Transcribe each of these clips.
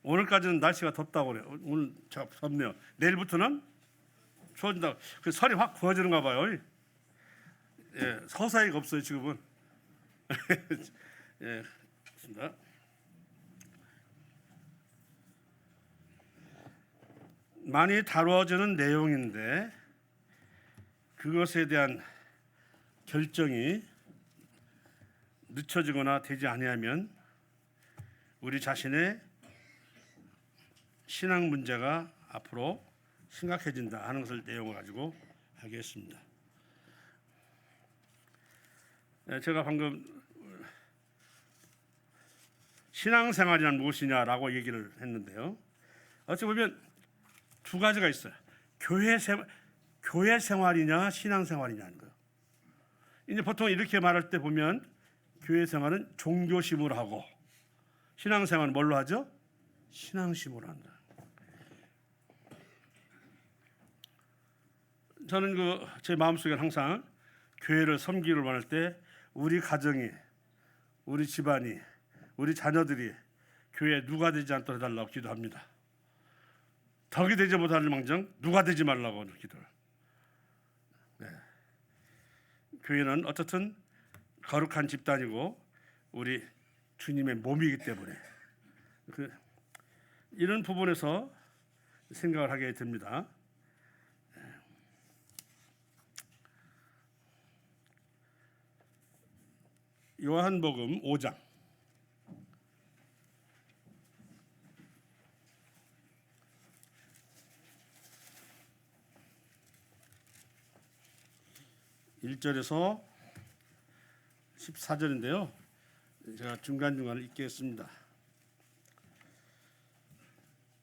오늘까지는 날씨가 덥다고 그래요. 오늘 덥네요. 내일부터는 추워진다. 그 설이 확 부어지는가 봐요. 예, 서사이가 없어요 지금은. 예, 그렇습니다. 많이 다루어지는 내용인데 그것에 대한 결정이 늦춰지거나 되지 아니하면 우리 자신의 신앙 문제가 앞으로 심각해진다 하는 것을 내용을 가지고 하겠습니다. 제가 방금 신앙생활이란 무엇이냐라고 얘기를 했는데요. 어찌 보면 두 가지가 있어요. 교회 생활이냐 신앙생활이냐는 거예요. 이제 보통 이렇게 말할 때 보면 교회 생활은 종교심으로 하고 신앙생활은 뭘로 하죠? 신앙심으로 한다. 저는 제 마음속에 항상 교회를 섬기를 원할 때 우리 가정이, 우리 집안이, 우리 자녀들이 교회에 누가 되지 않도록 해달라고 기도합니다. 덕이 되지 못할 망정 누가 되지 말라고 기도를. 네. 교회는 어떻든 거룩한 집단이고 우리 주님의 몸이기 때문에 이런 부분에서 생각을 하게 됩니다. 요한복음 5장 1절에서 14절인데요. 제가 중간중간을 읽겠습니다.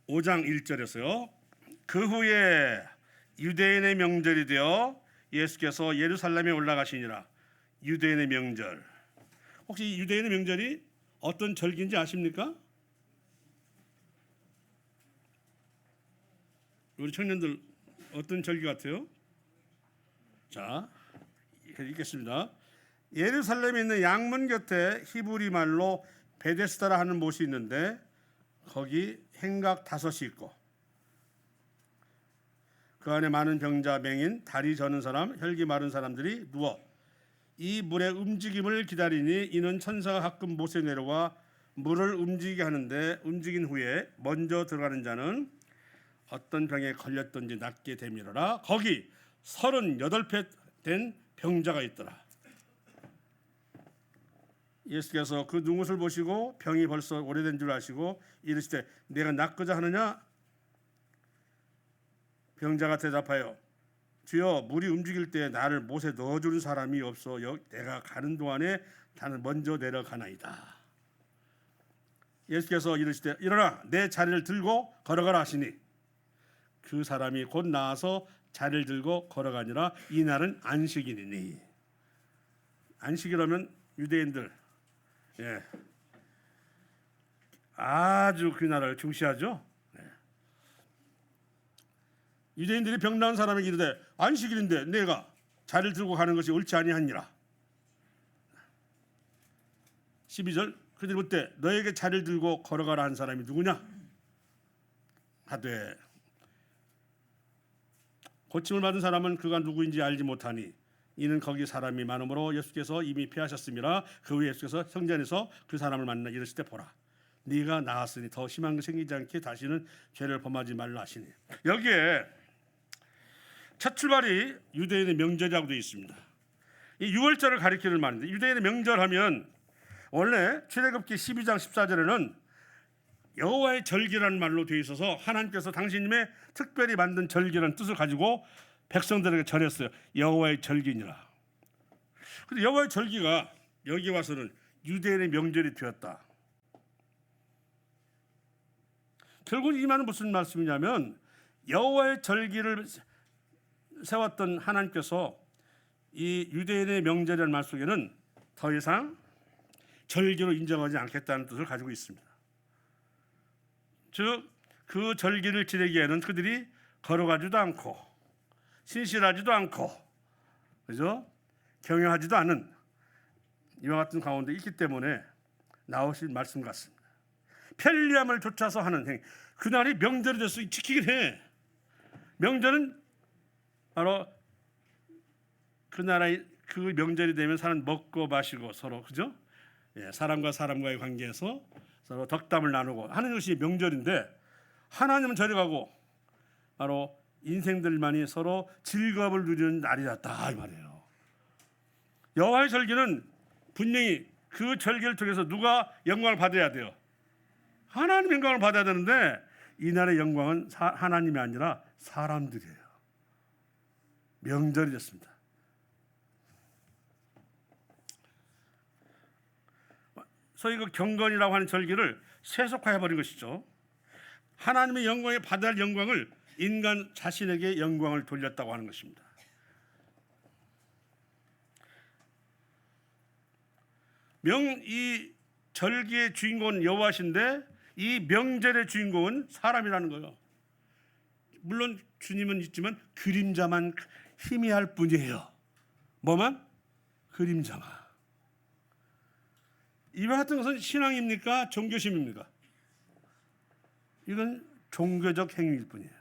5장 1절에서요. 그 후에 유대인의 명절이 되어 예수께서 예루살렘에 올라가시니라. 유대인의 명절. 혹시 유대인의 명절이 어떤 절기인지 아십니까? 우리 청년들 어떤 절기 같아요? 자, 읽겠습니다. 예루살렘에 있는 양문 곁에 히브리 말로 베데스다라 하는 못이 있는데 거기 행각 5이 있고 그 안에 많은 병자, 맹인, 다리 저는 사람, 혈기 마른 사람들이 누워 이 물의 움직임을 기다리니 이는 천사가 가끔 못에 내려와 물을 움직이게 하는데 움직인 후에 먼저 들어가는 자는 어떤 병에 걸렸던지 낫게 되밀어라. 거기 38배 된 병자가 있더라. 예수께서 그 눈웃을 보시고 병이 벌써 오래된 줄 아시고 이르시되 내가 낫고자 하느냐? 병자가 대답하여 주여 물이 움직일 때 나를 못에 넣어주는 사람이 없어 내가 가는 동안에 나는 먼저 내려가나이다. 예수께서 이르시되 일어나 내 자리를 들고 걸어가라 하시니 그 사람이 곧 나와서 자리를 들고 걸어가니라. 이 날은 안식일이니. 안식이라면 유대인들 아주 그 날을 중시하죠. 유대인들이 병 나은 사람에게 이르되 안식일인데 내가 자리를 들고 가는 것이 옳지 아니하니라. 12절 그들이 묻되 너에게 자리를 들고 걸어가라 한 사람이 누구냐? 하되 고침을 받은 사람은 그가 누구인지 알지 못하니 이는 거기 사람이 많으므로 예수께서 이미 피하셨음이라. 그 후에 예수께서 성전에서 그 사람을 만나 이르실 때 보라 네가 나았으니 더 심한 것 생기지 않게 다시는 죄를 범하지 말라 하시니 여기에 첫 출발이 유대인의 명절이라고 되어 있습니다. 이 6월절을 가리키는 말인데 유대인의 명절하면 원래 출애굽기 12장 14절에는 여호와의 절기라는 말로 되어 있어서 하나님께서 당신님의 특별히 만든 절기라는 뜻을 가지고 백성들에게 전했어요. 여호와의 절기니라. 그런데 여호와의 절기가 여기 와서는 유대인의 명절이 되었다. 결국 이 말은 무슨 말씀이냐면 여호와의 절기를 세웠던 하나님께서 이 유대인의 명절이라는 말 속에는 더 이상 절기로 인정하지 않겠다는 뜻을 가지고 있습니다. 즉 그 절기를 지내기에는 그들이 걸어가지도 않고 신실하지도 않고 그죠? 경영하지도 않은 이와 같은 가운데 있기 때문에 나오신 말씀 같습니다. 편리함을 쫓아서 하는 행위. 그날이 명절이 돼서 지키긴 해. 명절은 바로 그 나라의 그 명절이 되면 사람 먹고 마시고 서로, 그죠? 예, 사람과 사람과의 관계에서 서로 덕담을 나누고 하는 것이 명절인데, 하나님은 저리 가고 바로 인생들만이 서로 즐거움을 누리는 날이었다 이 말이에요. 여호와의 절기는 분명히 그 절기를 통해서 누가 영광을 받아야 돼요? 하나님 영광을 받아야 되는데, 이날의 영광은 하나님이 아니라 사람들이에요. 명절이 됐습니다. 소위 그 경건이라고 하는 절기를 세속화해버린 것이죠. 하나님의 영광에 받아야 할 영광을 인간 자신에게 영광을 돌렸다고 하는 것입니다. 이 절기의 주인공은 여호와신데 이 명절의 주인공은 사람이라는 거예요. 물론 주님은 있지만 그림자만 희미할 뿐이에요. 뭐만? 그림자만. 이와 같은 것은 신앙입니까? 종교심입니까? 이건 종교적 행위일 뿐이에요.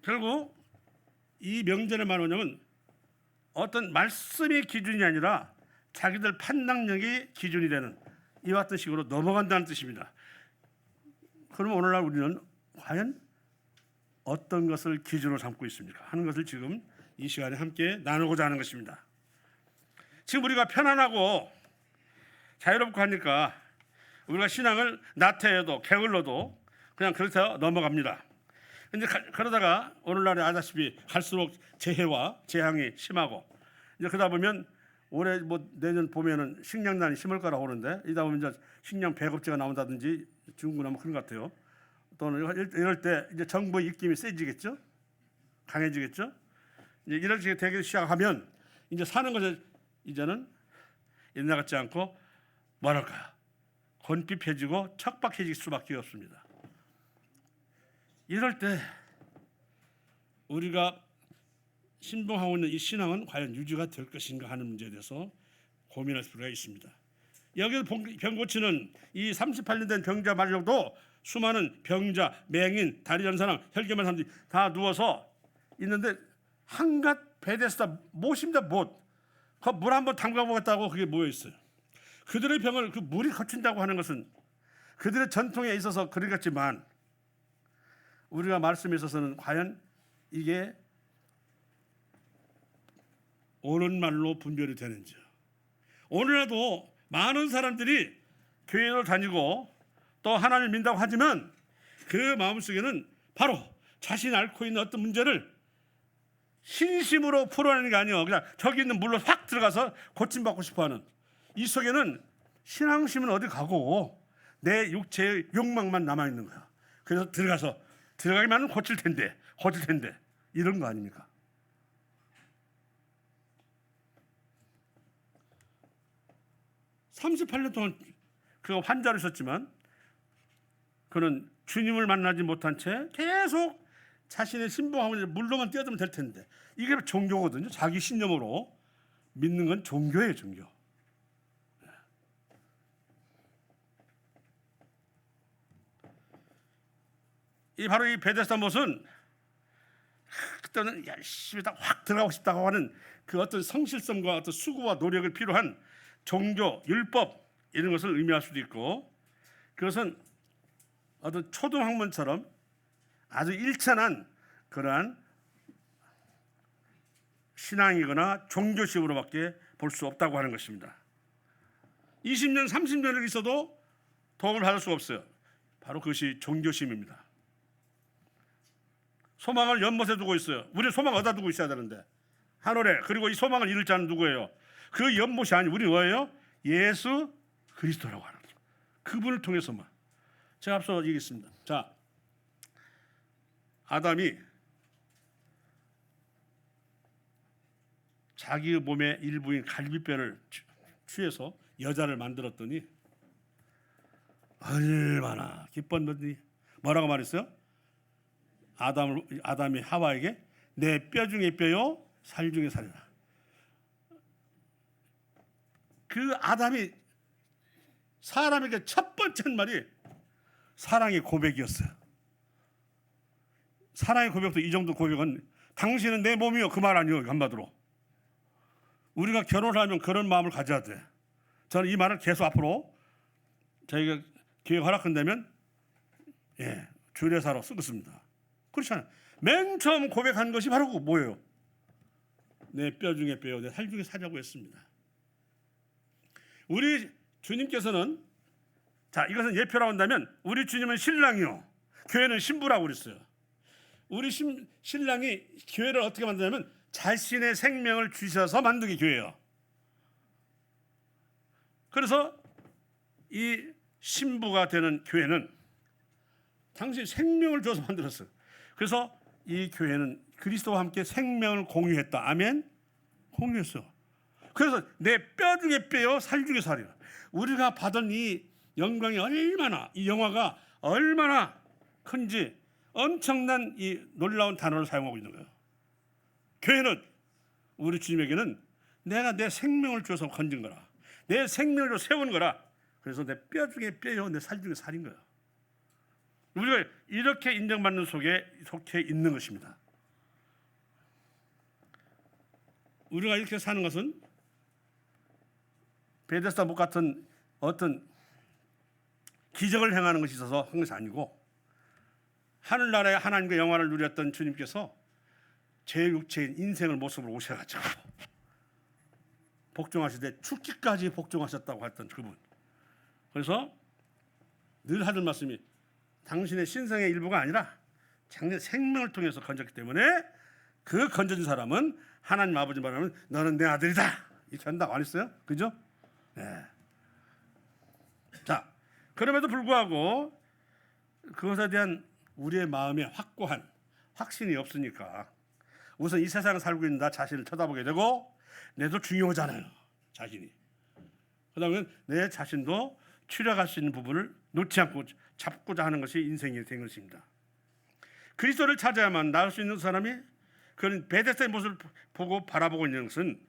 결국 이 명절의 말하냐면 어떤 말씀의 기준이 아니라 자기들 판단력이 기준이 되는 이와 같은 식으로 넘어간다는 뜻입니다. 그러면 오늘날 우리는 과연 어떤 것을 기준으로 삼고 있습니까? 하는 것을 지금 이 시간에 함께 나누고자 하는 것입니다. 지금 우리가 편안하고 자유롭고 하니까 우리가 신앙을 나태해도 게을러도 그냥 그렇게 넘어갑니다. 근데 그러다가 오늘날에 아다시피 갈수록 재해와 재앙이 심하고, 이제 그러다 보면 올해 뭐 내년 봄에는 식량난이 심을 거라고 하는데, 이다 보면 이제 식량 배급제가 나온다든지 중국은 그런 것 같아요. 또는 이럴 때 이제 정부의 입김이 세지겠죠, 강해지겠죠. 이제 이렇게 되기 시작하면 이제 사는 것에 이제는 옛날 같지 않고 뭐랄까요, 곤핍해지고 척박해질 수밖에 없습니다. 이럴 때 우리가 신봉하고 있는 이 신앙은 과연 유지가 될 것인가 하는 문제에 대해서 고민할 필요가 있습니다. 여기서 병 고치는 이 38년 된 병자 말고도 수많은 병자, 맹인, 다리 전 사람, 혈기만 사람들이 다 누워서 있는데 한갓 베데스다 못입니다. 못. 그 물 한번 담가보겠다고 그게 모여 있어요. 그들의 병을 그 물이 거친다고 하는 것은 그들의 전통에 있어서 그러겠지만, 우리가 말씀에 있어서는 과연 이게 옳은 말로 분별이 되는지. 오늘날도 많은 사람들이 교회를 다니고 또 하나님을 믿는다고 하지만 그 마음속에는 바로 자신이 앓고 있는 어떤 문제를 신심으로 풀어내는 게 아니에요. 그냥 저기 있는 물로 확 들어가서 고침받고 싶어하는, 이 속에는 신앙심은 어디 가고 내 육체의 욕망만 남아있는 거야. 그래서 들어가기만 하면 고칠 텐데 이런 거 아닙니까? (38년) 동안 그가 환자로 있었지만 그는 주님을 만나지 못한 채 계속 자신의 신봉하고 물로만 뛰어들면 될 텐데, 이게 종교거든요. 자기 신념으로 믿는 건 종교예요, 종교. 바로 이 베데스다 못은 그때는 열심히 다 확 들어가고 싶다고 하는 그 어떤 성실성과 어떤 수고와 노력을 필요한 종교, 율법 이런 것을 의미할 수도 있고, 그것은 어떤 초등학문처럼 아주 일천한 그러한 신앙이거나 종교식으로밖에 볼 수 없다고 하는 것입니다. 20년, 30년을 있어도 도움을 받을 수가 없어요. 바로 그것이 종교심입니다. 소망을 연못에 두고 있어요. 우리 소망 어디다 두고 있어야 되는데, 하늘에. 그리고 이 소망을 이룰 자는 누구예요? 그 연못이 아니 우리 뭐예요? 예수 그리스도라고 하는 거죠. 그분을 통해서만. 제가 앞서 얘기했습니다. 자, 아담이 자기 몸의 일부인 갈비뼈를 취해서 여자를 만들었더니 얼마나 기뻤는지. 뭐라고 말했어요? 아담이 하와에게 내 뼈 중에 뼈요, 살 중에 살이라. 그 아담이 사람에게 첫 번째 말이 사랑의 고백이었어요. 사랑의 고백도 이 정도 고백은 당신은 내 몸이요 그 말 아니요. 한마디로 우리가 결혼을 하면 그런 마음을 가져야 돼. 저는 이 말을 계속 앞으로 저희가 기회 허락한다면 주례사로 쓰겠습니다. 그렇잖아요. 맨 처음 고백한 것이 바로 뭐예요? 내 뼈 중에 뼈요 내 살 중에 살이라고 했습니다. 우리 주님께서는 자 이것은 예표라고 한다면 우리 주님은 신랑이요 교회는 신부라고 그랬어요. 우리 신랑이 교회를 어떻게 만드냐면 자신의 생명을 주셔서 만든 게 교회예요. 그래서 이 신부가 되는 교회는 당시 생명을 줘서 만들었어요. 그래서 이 교회는 그리스도와 함께 생명을 공유했다. 아멘. 공유했어. 그래서 내 뼈 중에 뼈요 살 중에 살이야. 우리가 받은 이 영광이 얼마나 이 영화가 얼마나 큰지 엄청난 이 놀라운 단어를 사용하고 있는 거예요. 교회는 우리 주님에게는 내가 내 생명을 줘서 건진 거라. 내 생명을 줘 세운 거라. 그래서 내 뼈 중에 뼈요 내 살 중에 살인 거예요. 우리가 이렇게 인정받는 속에 속해 있는 것입니다. 우리가 이렇게 사는 것은 베데스다 목 같은 어떤 기적을 행하는 것이 있어서 한 것이 아니고 하늘나라의 하나님과 영화를 누렸던 주님께서 제 육체인 인생을 모습으로 오셔가지고 복종하시되 죽기까지 복종하셨다고 했던 그분. 그래서 늘 하는 말씀이 당신의 신성의 일부가 아니라 당신의 생명을 통해서 건졌기 때문에 그 건져진 사람은 하나님 아버지 말하면 너는 내 아들이다 이렇게 한다고 안 했어요? 그죠? 네. 자 그럼에도 불구하고 그것에 대한 우리의 마음에 확고한 확신이 없으니까 우선 이 세상을 살고 있는 나 자신을 쳐다보게 되고 내도 중요하잖아요. 자신이. 그다음에 내 자신도 추려갈 수 있는 부분을 놓지 않고 잡고자 하는 것이 인생이 된 것입니다. 그리스도를 찾아야만 나을 수 있는 사람이 그런 베데스다의 모습을 보고 바라보고 있는 것은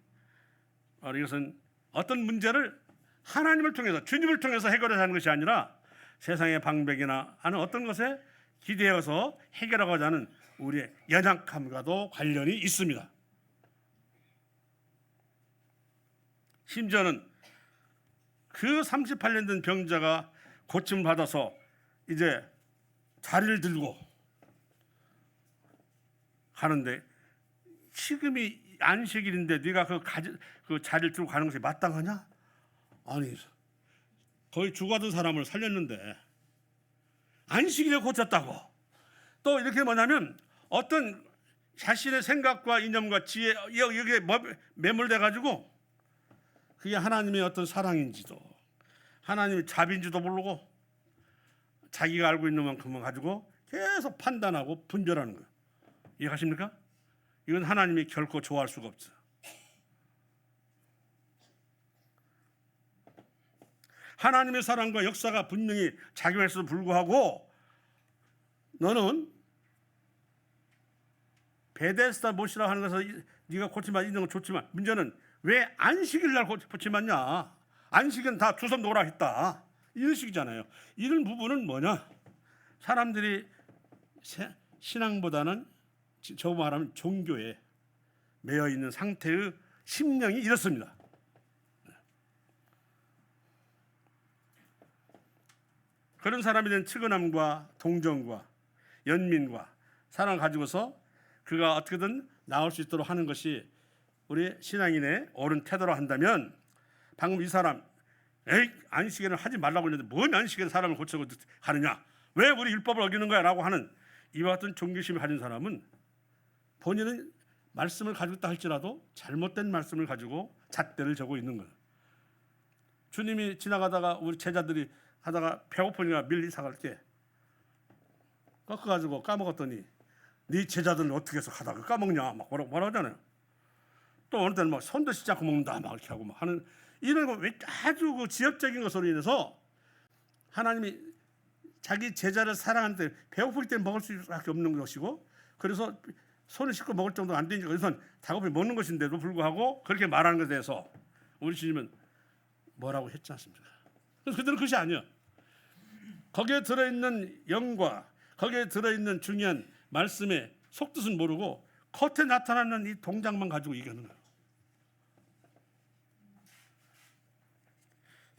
이것은 어떤 문제를 하나님을 통해서 주님을 통해서 해결하는 것이 아니라 세상의 방백이나 하는 어떤 것에 기대어서 해결하고자 하는 우리의 연약함과도 관련이 있습니다. 심지어는 그 38년 된 병자가 고침을 받아서 이제 자리를 들고 하는데 지금이 안식일인데 네가 그 자리를 들고 가는 것이 마땅하냐? 아니 거의 죽어든 사람을 살렸는데 안식일에 고쳤다고. 또 이렇게 뭐냐면 어떤 자신의 생각과 이념과 지혜 여기에 매몰돼 가지고 그게 하나님의 어떤 사랑인지도 하나님의 자비인지도 모르고 자기가 알고 있는 만큼만 가지고 계속 판단하고 분별하는 거예요. 이해하십니까? 이건 하나님이 결코 좋아할 수가 없어. 하나님의 사랑과 역사가 분명히 작용했어도 불구하고 너는 베데스다 못이라고 하는 것을 네가 고침받는 건 좋지만 문제는 왜 안식일 날 고침받냐? 안식일은 다 주섬 놓으라 했다. 이런 식이잖아요. 이런 부분은 뭐냐? 사람들이 신앙보다는 저 말하면 종교에 매여 있는 상태의 심령이 이렇습니다. 그런 사람에 대한 측은함과 동정과 연민과 사랑을 가지고서 그가 어떻게든 나올 수 있도록 하는 것이 우리 신앙인의 옳은 태도로 한다면 방금 이 사람 안식일은 하지 말라고 했는데 뭔 안식일에 사람을 고치고 하느냐? 왜 우리 율법을 어기는 거야? 라고 하는 이와 같은 종교심을 가진 사람은 본인은 말씀을 가지고 있다 할지라도 잘못된 말씀을 가지고 잣대를 저고 있는 거예요. 주님이 지나가다가 우리 제자들이 하다가 배고프니까 밀리 사갈 때 꺾어가지고 까먹었더니 네 제자들은 어떻게 해서 하다가 까먹냐 막 뭐라고 하잖아요. 또 어느 때는 막 손도 씻지 않고 먹는다 막 이렇게 하고 막 하는 이런 거 아주 그 지역적인 것으로 인해서 하나님이 자기 제자를 사랑하는데 배고플 때 먹을 수밖에 없는 것이고 그래서 손을 씻고 먹을 정도 안 되니까 그래서 다급히 먹는 것인데도 불구하고 그렇게 말하는 것에 대해서 우리 주님은 뭐라고 했지 않습니까? 그래서 그들은 그것이 아니야. 거기에 들어있는 영과 거기에 들어있는 중요한 말씀의 속뜻은 모르고 겉에 나타나는 이 동작만 가지고 얘기하는 거예요.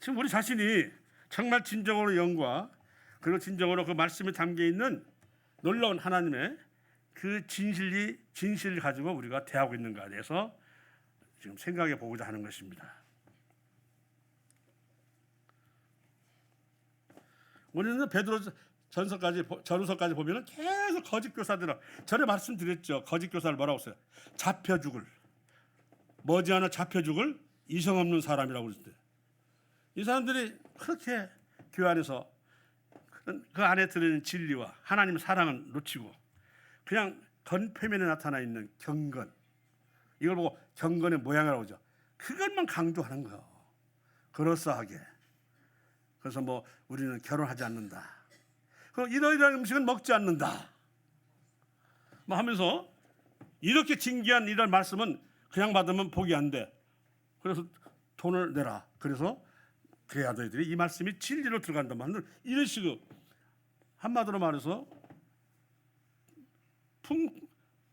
지금 우리 자신이 정말 진정으로 영과 그리고 진정으로 그 말씀에 담겨있는 놀라운 하나님의 그 진실을 가지고 우리가 대하고 있는가에 대해서 지금 생각해 보고자 하는 것입니다. 우리는 베드로 전서까지 보면 계속 거짓 교사들은 전에 말씀드렸죠. 거짓 교사를 뭐라고 써요? 잡혀 죽을, 머지않아 잡혀 죽을 이성 없는 사람이라고 그랬을 때, 이 사람들이 그렇게 교회 안에서 그 안에 들어있는 진리와 하나님의 사랑은 놓치고 그냥 겉표면에 나타나 있는 경건, 이걸 보고 경건의 모양이라고 하죠. 그것만 강조하는 거예요. 그럴싸하게. 그래서 뭐 우리는 결혼하지 않는다, 그럼 이러이러한 음식은 먹지 않는다 뭐 하면서 이렇게 진귀한 이런 말씀은 그냥 받으면 복이 안 돼. 그래서 돈을 내라. 그래서 그래야 너희들이 이 말씀이 진리로 들어간단 말은 이런 식으로 한마디로 말해서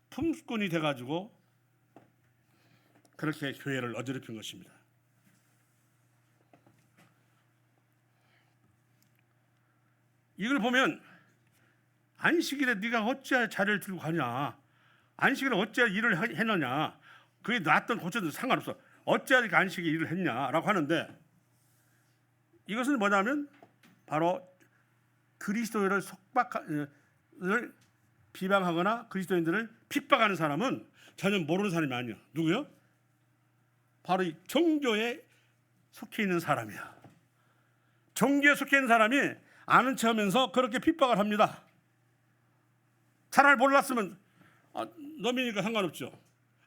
품꾼이 돼가지고 그렇게 교회를 어지럽힌 것입니다. 이걸 보면 안식일에 네가 어찌하여 자리를 들고 가냐, 안식일에 어찌하여 일을 해느냐, 그게 낫든 고쳐도 상관없어, 어찌하여 안식일에 일을 했냐라고 하는데, 이것은 뭐냐면 바로 그리스도인을 비방하거나 그리스도인들을 핍박하는 사람은 전혀 모르는 사람이 아니야. 누구요? 바로 이 종교에 속해 있는 사람이야. 종교에 속해 있는 사람이 아는 척하면서 그렇게 핍박을 합니다. 차라리 몰랐으면 놈이니까 상관없죠.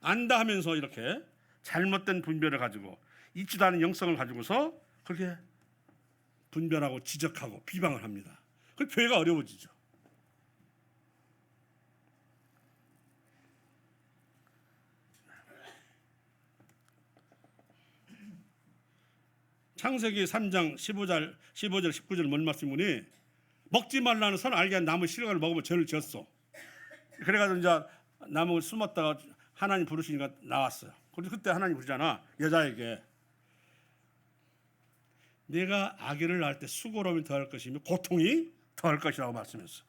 안다 하면서 이렇게 잘못된 분별을 가지고 있지도 않은 영성을 가지고서 그렇게 분별하고 지적하고 비방을 합니다. 그 교회가 어려워지죠. 창세기 3장 15절 19절 뭔 말씀이니, 먹지 말라는 선 알게 한 나무 실과를 먹으면 죄를 지었어. 그래가지고 이제 나무 숨었다가 하나님 부르시니까 나왔어요. 그때 하나님 부르잖아, 여자에게 내가 아기를 낳을 때 수고로움이 더할 것이며 고통이 더할 것이라고 말씀했어.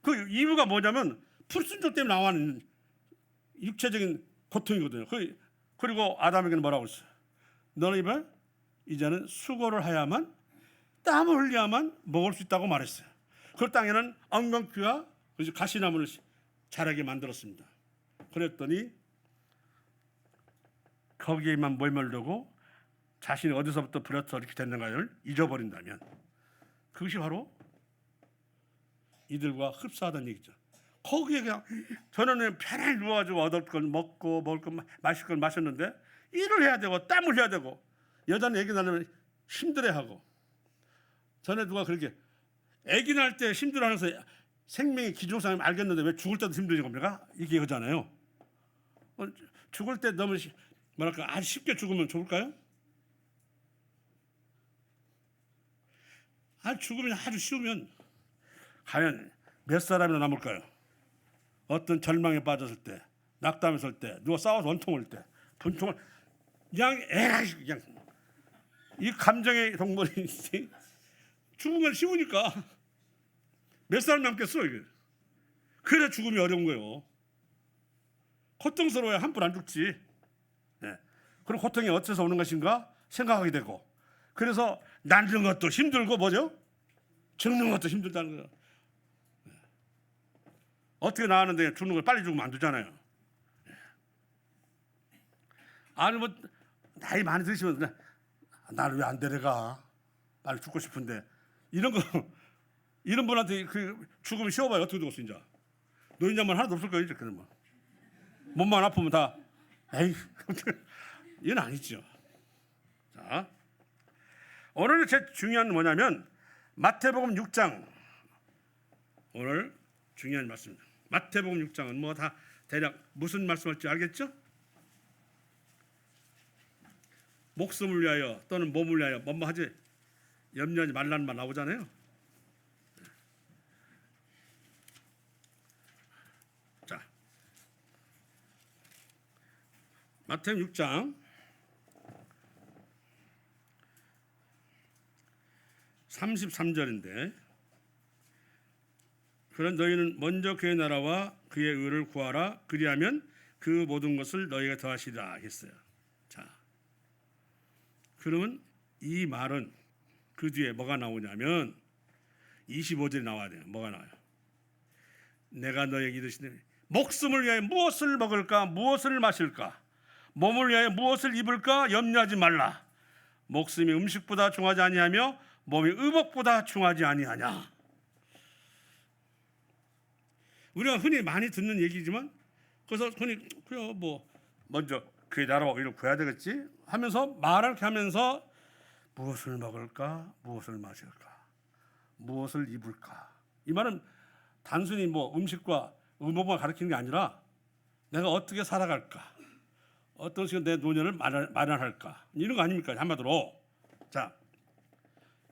그 이유가 뭐냐면 불순종 때문에 나오는 육체적인 고통이거든요. 그리고 아담에게는 뭐라고 했어요? 너는 이제는 수고를 해야만, 땀을 흘려야만 먹을 수 있다고 말했어요. 그 땅에는 엉겅퀴와 가시나무를 자라게 만들었습니다. 그랬더니 거기에만 몰려들고 자신이 어디서부터 부려서 이렇게 됐는가를 잊어버린다면 그것이 바로 이들과 흡사하다는 얘기죠. 거기에 그냥 저는 편안히 누워가지고 얻을 걸 먹고 먹을 걸 마실 걸 마셨는데 일을 해야 되고 땀을 흘려야 되고, 여자는 애기 낳으면 힘들어하고, 전에 누가 그렇게 애기 낳을 때 힘들어하면서 생명의 기종상을 알겠는데 왜 죽을 때도 힘든 겁니까? 이게 그잖아요. 죽을 때 너무 뭐랄까 아주 쉽게 죽으면 좋을까요? 죽으면 아주 쉬우면 과연 몇 사람이나 남을까요? 어떤 절망에 빠졌을 때, 낙담에 설 때, 누가 싸워서 원통할 때, 분통을 그냥 그냥 이 감정의 동물이 죽으면 쉬우니까 몇 사람 남겠어 이게. 그래 죽음이 어려운 거예요. 고통스러워야 함부로 안 죽지. 네. 그리고 고통이 어째서 오는 것인가 생각하게 되고, 그래서 낳는 것도 힘들고 뭐죠? 죽는 것도 힘들다는 거예요. 네. 어떻게 나왔는데 죽는 걸 빨리 죽으면 안 되잖아요. 네. 아니 뭐 나이 많이 드시면 나를 왜 안 데려가? 빨리 죽고 싶은데 이런 분한테 그 죽으면 쉬어봐요. 어떻게 죽었어 이제? 노인장만 하나도 없을 거예요 이제. 그러면 몸만 아프면 다 에이 이건 아니죠. 자, 오늘 제 중요한 뭐냐면 마태복음 6장, 오늘 중요한 말씀입니다. 마태복음 6장은 뭐 다 대략 무슨 말씀할지 알겠죠? 목숨을 위하여 또는 몸을 위하여 뭐뭐 하지 염려하지 말라는 말 나오잖아요. 자, 마태복음 6장 33절인데, 그런 너희는 먼저 그의 나라와 그의 의를 구하라. 그리하면 그 모든 것을 너희가 더하시리라 했어요. 자, 그러면 이 말은 그 뒤에 뭐가 나오냐면 25절에 나와야 돼요. 뭐가 나와요? 내가 너에게 이르시되 목숨을 위하여 무엇을 먹을까 무엇을 마실까 몸을 위하여 무엇을 입을까 염려하지 말라. 목숨이 음식보다 중하지 아니하며 몸이 의복보다 중하지 아니하냐. 우리가 흔히 많이 듣는 얘기지만, 그래서 흔히 그래 뭐 먼저 그의 나라와 의를 구해야 되겠지 하면서 말을 이렇게 하면서 무엇을 먹을까 무엇을 마실까 무엇을 입을까, 이 말은 단순히 뭐 음식과 의복만 가리키는 게 아니라 내가 어떻게 살아갈까, 어떤 식으로 내 노년을 마련할까, 이런 거 아닙니까? 한마디로. 자,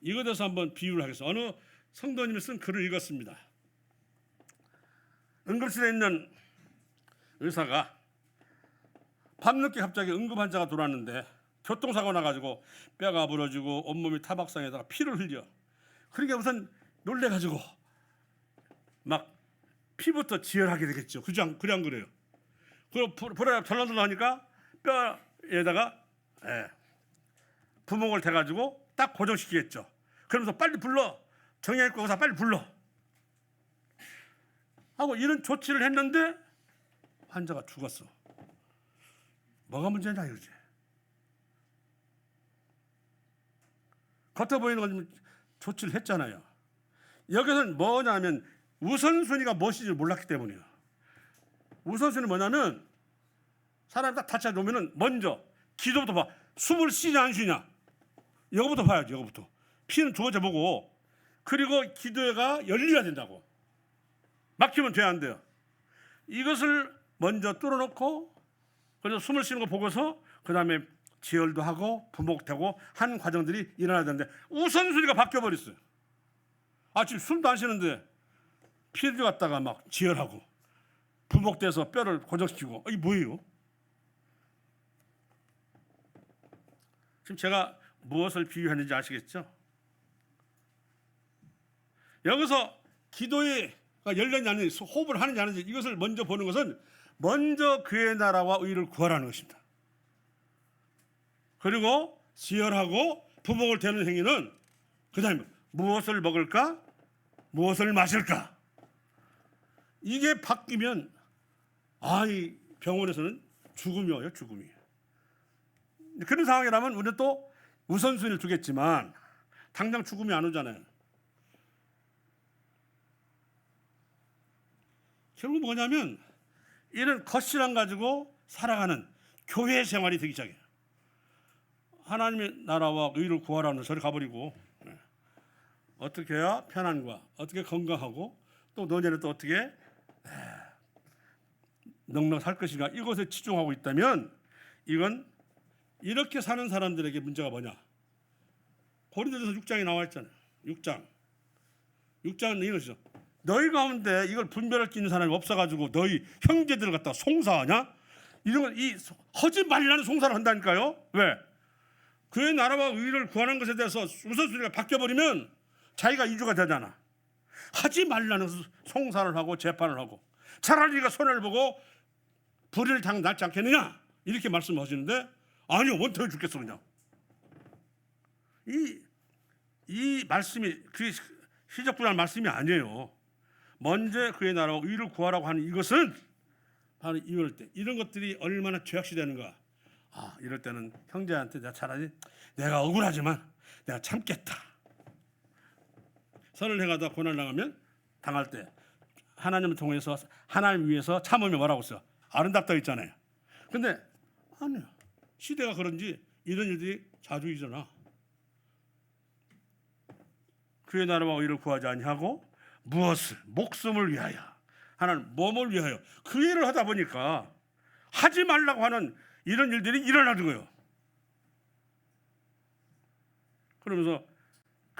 이거에 대해서 한번 비유를 하겠습니다. 어느 성도님이 쓴 글을 읽었습니다. 응급실에 있는 의사가 밤늦게 갑자기 응급 환자가 들어왔는데 교통사고 나가지고 뼈가 부러지고 온몸이 타박상에다가 피를 흘려. 그러니까 우선 놀래가지고 막 피부터 지혈하게 되겠죠. 그래 안 그래요? 그리고 불에 덜렁덜렁 하니까 뼈에다가 부목을 대가지고 딱 고정시키겠죠. 그러면서 빨리 불러, 정형외과 의사 빨리 불러 하고 이런 조치를 했는데 환자가 죽었어. 뭐가 문제냐 이거지. 겉에 보이는 건 조치를 했잖아요. 여기서는 뭐냐면 우선순위가 무엇인지 몰랐기 때문이에요. 우선순위는 뭐냐면 사람이 딱 다쳐 놓으면 먼저 기도부터 봐. 숨을 쉬냐 안 쉬냐 이거부터 봐야지. 이거부터 피는 주어져 보고, 그리고 기도가 열려야 된다고. 막히면 돼 안 돼요. 이것을 먼저 뚫어놓고 그래서 숨을 쉬는 거 보고서 그 다음에 지혈도 하고 부목되고 한 과정들이 일어나야 되는데 우선순위가 바뀌어버렸어요. 지금 숨도 안 쉬는데 피를 갖다가 막 지혈하고 부목돼서 뼈를 고정시키고, 이게 뭐예요? 지금 제가 무엇을 비유했는지 아시겠죠? 여기서 기도가 열렸냐 안 열렸냐, 호흡을 하는지 안 하는지 이것을 먼저 보는 것은 먼저 그의 나라와 의를 구하라는 것입니다. 그리고 지혈하고 부목을 대는 행위는 그 다음에 무엇을 먹을까 무엇을 마실까, 이게 바뀌면 이 병원에서는 죽음이 와요. 죽음이. 그런 상황이라면 우리는 또 우선순위를 두겠지만 당장 죽음이 안 오잖아요. 결국 뭐냐면 이런 겉신앙 가지고 살아가는 교회 생활이 되기 시작해요. 하나님의 나라와 의를 구하라는 저리 가버리고 어떻게 해야 편안과 어떻게 건강하고 또 노년에 또 어떻게 넉넉 살 것인가, 이것에 치중하고 있다면 이건 이렇게 사는 사람들에게 문제가 뭐냐. 고린도전서 6장에 나와 있잖아요. 6장은 이것이죠. 너희 가운데 이걸 분별할 수 있는 사람이 없어가지고 너희 형제들을 갖다가 송사하냐? 이런 걸 하지 말라는 송사를 한다니까요. 왜? 그의 나라와 의를 구하는 것에 대해서 우선순위가 바뀌어버리면 자기가 이주가 되잖아. 하지 말라는 송사를 하고 재판을 하고, 차라리 네가 손해를 보고 불의를 당하는 낫지 않겠느냐 이렇게 말씀하시는데, 아니요 원통해 죽겠어 그냥. 이 말씀이 그 시적분할 말씀이 아니에요. 먼저 그의 나라와 의를 구하라고 하는 이것은 바로 이럴 때 이런 것들이 얼마나 죄악시되는가. 이럴 때는 형제한테 내가 차라리 내가 억울하지만 내가 참겠다. 선을 행하다 고난을 당할 때 하나님을 통해서 하나님 위해서 참으면 뭐라고 써? 아름답다 했잖아요. 근데 아니요. 시대가 그런지 이런 일들이 자주 일어나. 그의 나라와 의를 구하지 아니하고 무엇을 목숨을 위하여, 하나는 몸을 위하여 그 일을 하다 보니까 하지 말라고 하는 이런 일들이 일어나는 거예요. 그러면서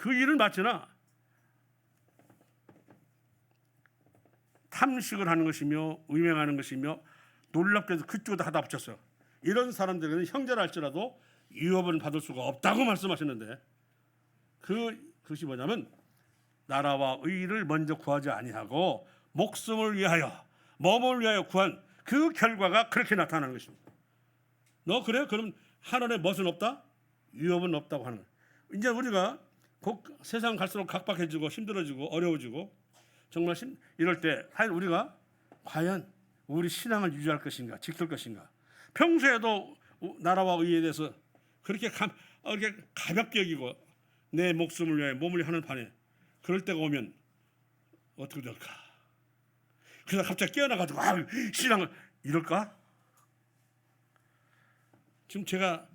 그 일을 맡으나 탐식을 하는 것이며 음행하는 것이며 놀랍게도 그쪽에다 하다 붙였어요. 이런 사람들에게는 형제라 할지라도 유업은 받을 수가 없다고 말씀하셨는데 그것이 뭐냐면 나라와 의를 먼저 구하지 아니하고 목숨을 위하여 몸을 위하여 구한 그 결과가 그렇게 나타나는 것입니다. 너 그래? 그럼 하늘에 멋은 없다? 유업은 없다고 하는 거예요. 이제 우리가 세상 갈수록 각박해지고 힘들어지고 어려워지고 정말 이럴 때 우리가 과연 우리 신앙을 유지할 것인가 지킬 것인가. 평소에도 나라와 의에 대해서 그렇게 가볍게 여기고 내 목숨을 위해 몸을 위해 하는 판에 그럴 때가 오면 어떻게 될까. 그래서 갑자기 깨어나가지고 신앙을 이럴까. 지금 제가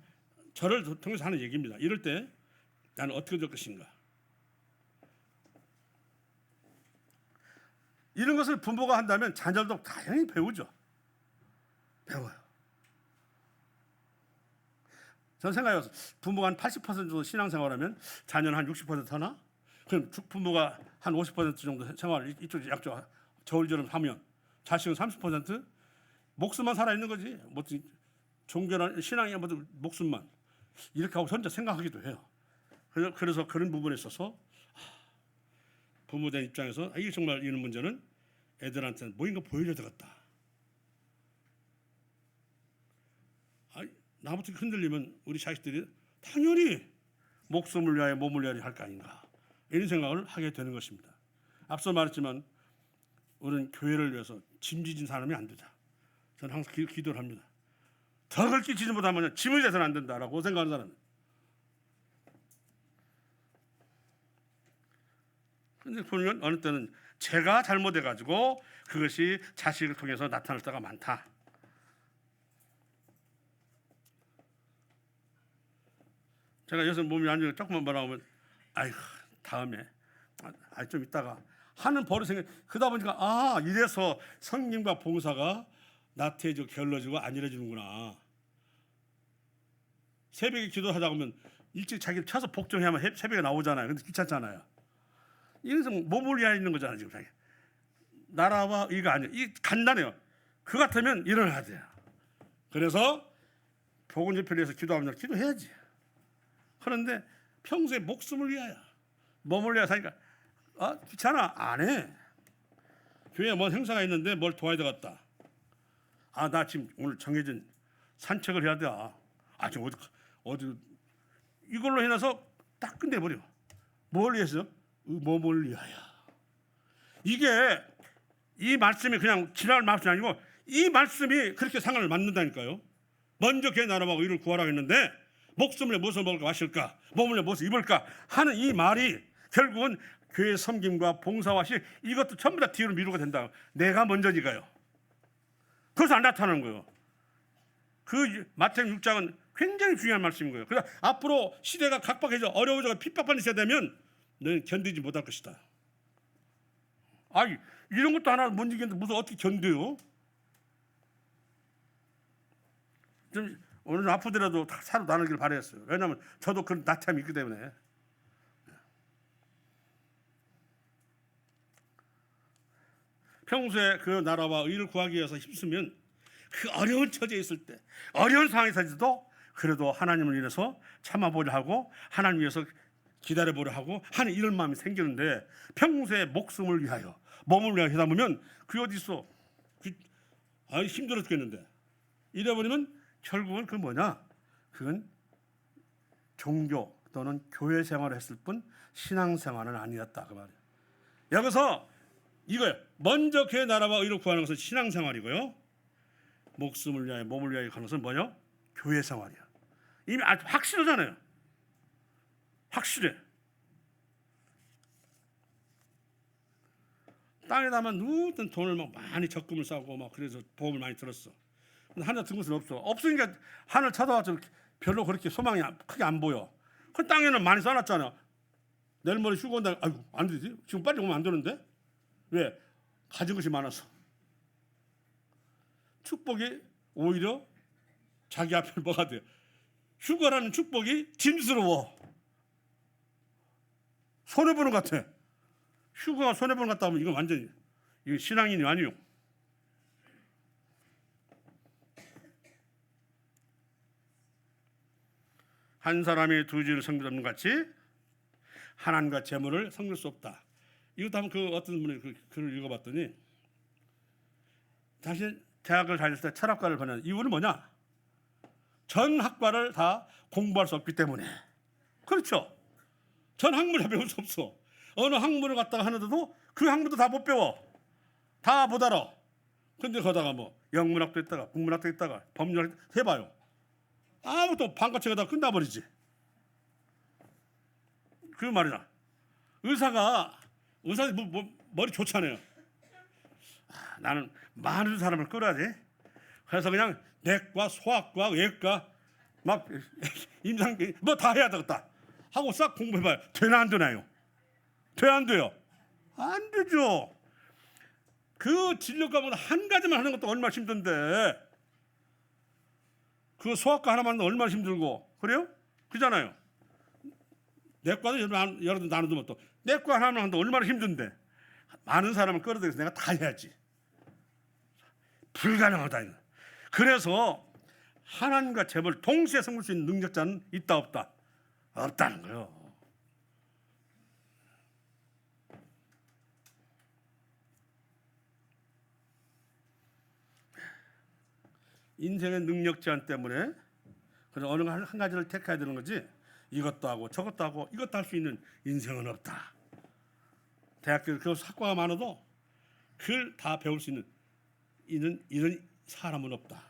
저를 통해서 하는 얘기입니다. 이럴 때 나는 어떻게 될 것인가. 이런 것을 부모가 한다면 자녀도 당연히 배우죠. 배워요. 전 생각해요. 부모가 한 80% 정도 신앙생활하면 자녀는 한 60% 하나? 그럼 부모가 한 50% 정도 생활을 이쪽 약쪽 저울저름 하면 자식은 30%? 목숨만 살아있는 거지. 뭐 종교나 신앙이 모두 목숨만. 이렇게 하고 혼자 생각하기도 해요. 그래서 그런 부분에 있어서 부모된 입장에서 이게 정말 이런 문제는 애들한테는 뭐인가 보여줘야 되겠다. 나부터 흔들리면 우리 자식들이 당연히 목숨을 위하여 몸을 위하여 할 거 아닌가 이런 생각을 하게 되는 것입니다. 앞서 말했지만 우리는 교회를 위해서 짐지진 사람이 안 되자. 저는 항상 기도를 합니다. 덕을 끼치지 못하면 짐을 져서는 안 된다라고 생각하는 사람은. 그런데 보면 어느 때는 제가 잘못해가지고 그것이 자식을 통해서 나타날 때가 많다. 제가 요새 몸이 안 좋으면 조금만 말하면 아이고 다음에 좀 있다가 하는 버릇이 생겨. 그러다 보니까 이래서 성김과 봉사가 나태해지고 게을러지고 안 이루어지는구나. 새벽에 기도하다 보면 일찍 자기를 쳐서 복종해야만 새벽에 나오잖아요. 근데 귀찮잖아요. 이래서 몸을 위하여 있는 거잖아요. 지금 자기. 나라와 의가 아니에요. 이 간단해요. 그 같으면 일어나야 돼요. 그래서 복음 집회를 위해서 기도하면 기도해야지. 그런데 평소에 목숨을 위하여 몸을 위하여 사니까 귀찮아 안 해. 교회에 뭔 행사가 있는데 뭘 도와야 되겠다. 나 지금 오늘 정해진 산책을 해야 돼. 지금 어디 이걸로 해놔서 딱 끝내버려. 뭘 위해서? 몸을 위하여. 이게 이 말씀이 그냥 지나갈 말씀이 아니고 이 말씀이 그렇게 상황을 맞는다니까요. 먼저 교회 나라와 의를 구하라고 했는데 목숨을 위해 무엇을 먹을까 마실까 몸을 위해 무엇을 입을까 하는 이 말이 결국은 교회 섬김과 봉사와 시 이것도 전부 다 뒤로 미루게 된다. 내가 먼저니까요. 그래서 안 나타나는 거예요. 그 마태복음 6장은 굉장히 중요한 말씀인 거예요. 그래서 앞으로 시대가 각박해져 어려워져 핍박받는 시대 되면 너는 견디지 못할 것이다. 이런 것도 하나 못 이기는데 무슨 어떻게 견뎌요? 좀 오늘 아프더라도 사로 나누길 바랬어요. 왜냐하면 저도 그런 나참이 있기 때문에. 평소에 그 나라와 의를 구하기 위해서 힘쓰면 그 어려운 처지에 있을 때 어려운 상황에서도 그래도 하나님을 위해서 참아보려 하고 하나님 위해서 기다려보려 하고 하는 이런 마음이 생기는데 평소에 목숨을 위하여 몸을 위하여 하다 보면 그게 어디 있어. 힘들어 죽겠는데 이래버리면 결국은 그 뭐냐. 그건 종교 또는 교회 생활을 했을 뿐 신앙생활은 아니었다 그 말이에요. 여기서 이거예요. 먼저 교회 나라와 의를 구하는 것은 신앙생활이고요. 목숨을 위하여 몸을 위하여 하는 것은 뭐냐? 교회 생활이야. 이미 아주 확실하잖아요. 확실해. 땅에다만 누든 돈을 막 많이 적금을 싸고 막 그래서 보험을 많이 들었어. 근데 하나 든 것은 없어. 없으니까 하늘 쳐다봐도 별로 그렇게 소망이 크게 안 보여. 그 땅에는 많이 써놨잖아. 내일 모레 휴가 온다. 아이고 안 되지. 지금 빨리 오면 안 되는데. 왜? 가진 것이 많아서. 축복이 오히려 자기 앞에 뭐가 돼요? 휴가라는 축복이 짐스러워. 손해 보는 것 같아. 휴가가 손해 보는 것 같다 하면 이건 완전히 이거 신앙인이 아니요. 한 사람이 두 주를 섬기는 것 같이 하나님과 재물을 섬길 수 없다. 이것도 한번 그 어떤 분이 그 글을 읽어봤더니 자신 대학을 다닐 때 철학과를 보낸 이유는 뭐냐? 전 학과를 다 공부할 수 없기 때문에. 그렇죠. 전 학문을 다 배울 수 없어. 어느 학문을 갖다가 하는데도 그 학문도 다 못 배워. 다 못 알아. 근데 거다가 뭐 영문학도 있다가 국문학도 있다가 법률 해봐요. 아무것도 반과체가 다 끝나버리지. 그 말이야. 의사 머리 좋잖아요. 나는 많은 사람을 끌어야 돼. 그래서 그냥 내과, 소아과, 외과 막 임상 뭐 다 해야 되겠다 하고 싹 공부해봐요. 되나 안 되나요? 돼 안 돼요? 안 되죠. 그 진료 과목 한 가지만 하는 것도 얼마나 힘든데 그 소아과 하나만 하는 얼마나 힘들고 그래요? 그잖아요. 내과도 여러 나눠두면 또 내과 하나만 하는데 얼마나 힘든데 많은 사람을 끌어들여서 내가 다 해야지. 불가능하다. 그래서 하나님과 재물 동시에 섬길 수 있는 능력자는 있다 없다? 없다는 거예요. 인생의 능력 제한 때문에 그래서 어느 한 가지를 택해야 되는 거지 이것도 하고 저것도 하고 이것도 할 수 있는 인생은 없다. 대학교 그 학과가 많아도 그걸 다 배울 수 있는 이런 사람은 없다.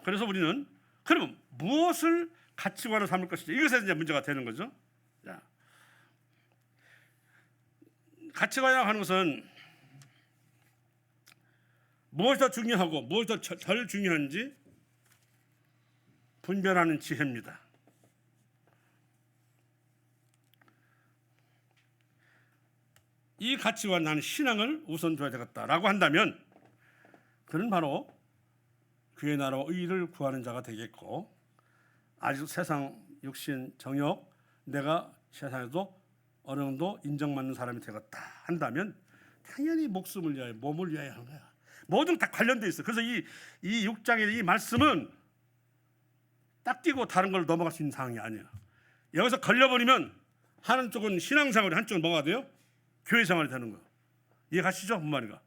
그래서 우리는 그러면 무엇을 가치관으로 삼을 것이냐 이것에 이제 문제가 되는 거죠. 자, 가치관이라고 하는 것은 무엇이 더 중요하고 무엇이 더 덜 중요한지 분별하는 지혜입니다. 이 가치관 나는 신앙을 우선 둬야 되겠다라고 한다면 그는 바로 그의 나라와 의를 구하는 자가 되겠고 아직 세상 육신 정욕 내가 세상에도 어느 정도 인정받는 사람이 되겠다 한다면 당연히 목숨을 위하여 몸을 위하여 하는 거야. 모든 다 관련돼 있어. 그래서 이 6장의 이 말씀은 딱 띄고 다른 걸 넘어갈 수 있는 상황이 아니야. 여기서 걸려버리면 하는 쪽은 신앙생활이 한쪽은 뭐가 돼요? 교회 생활이 되는 거예요. 이해 가시죠? 뭔 말인가?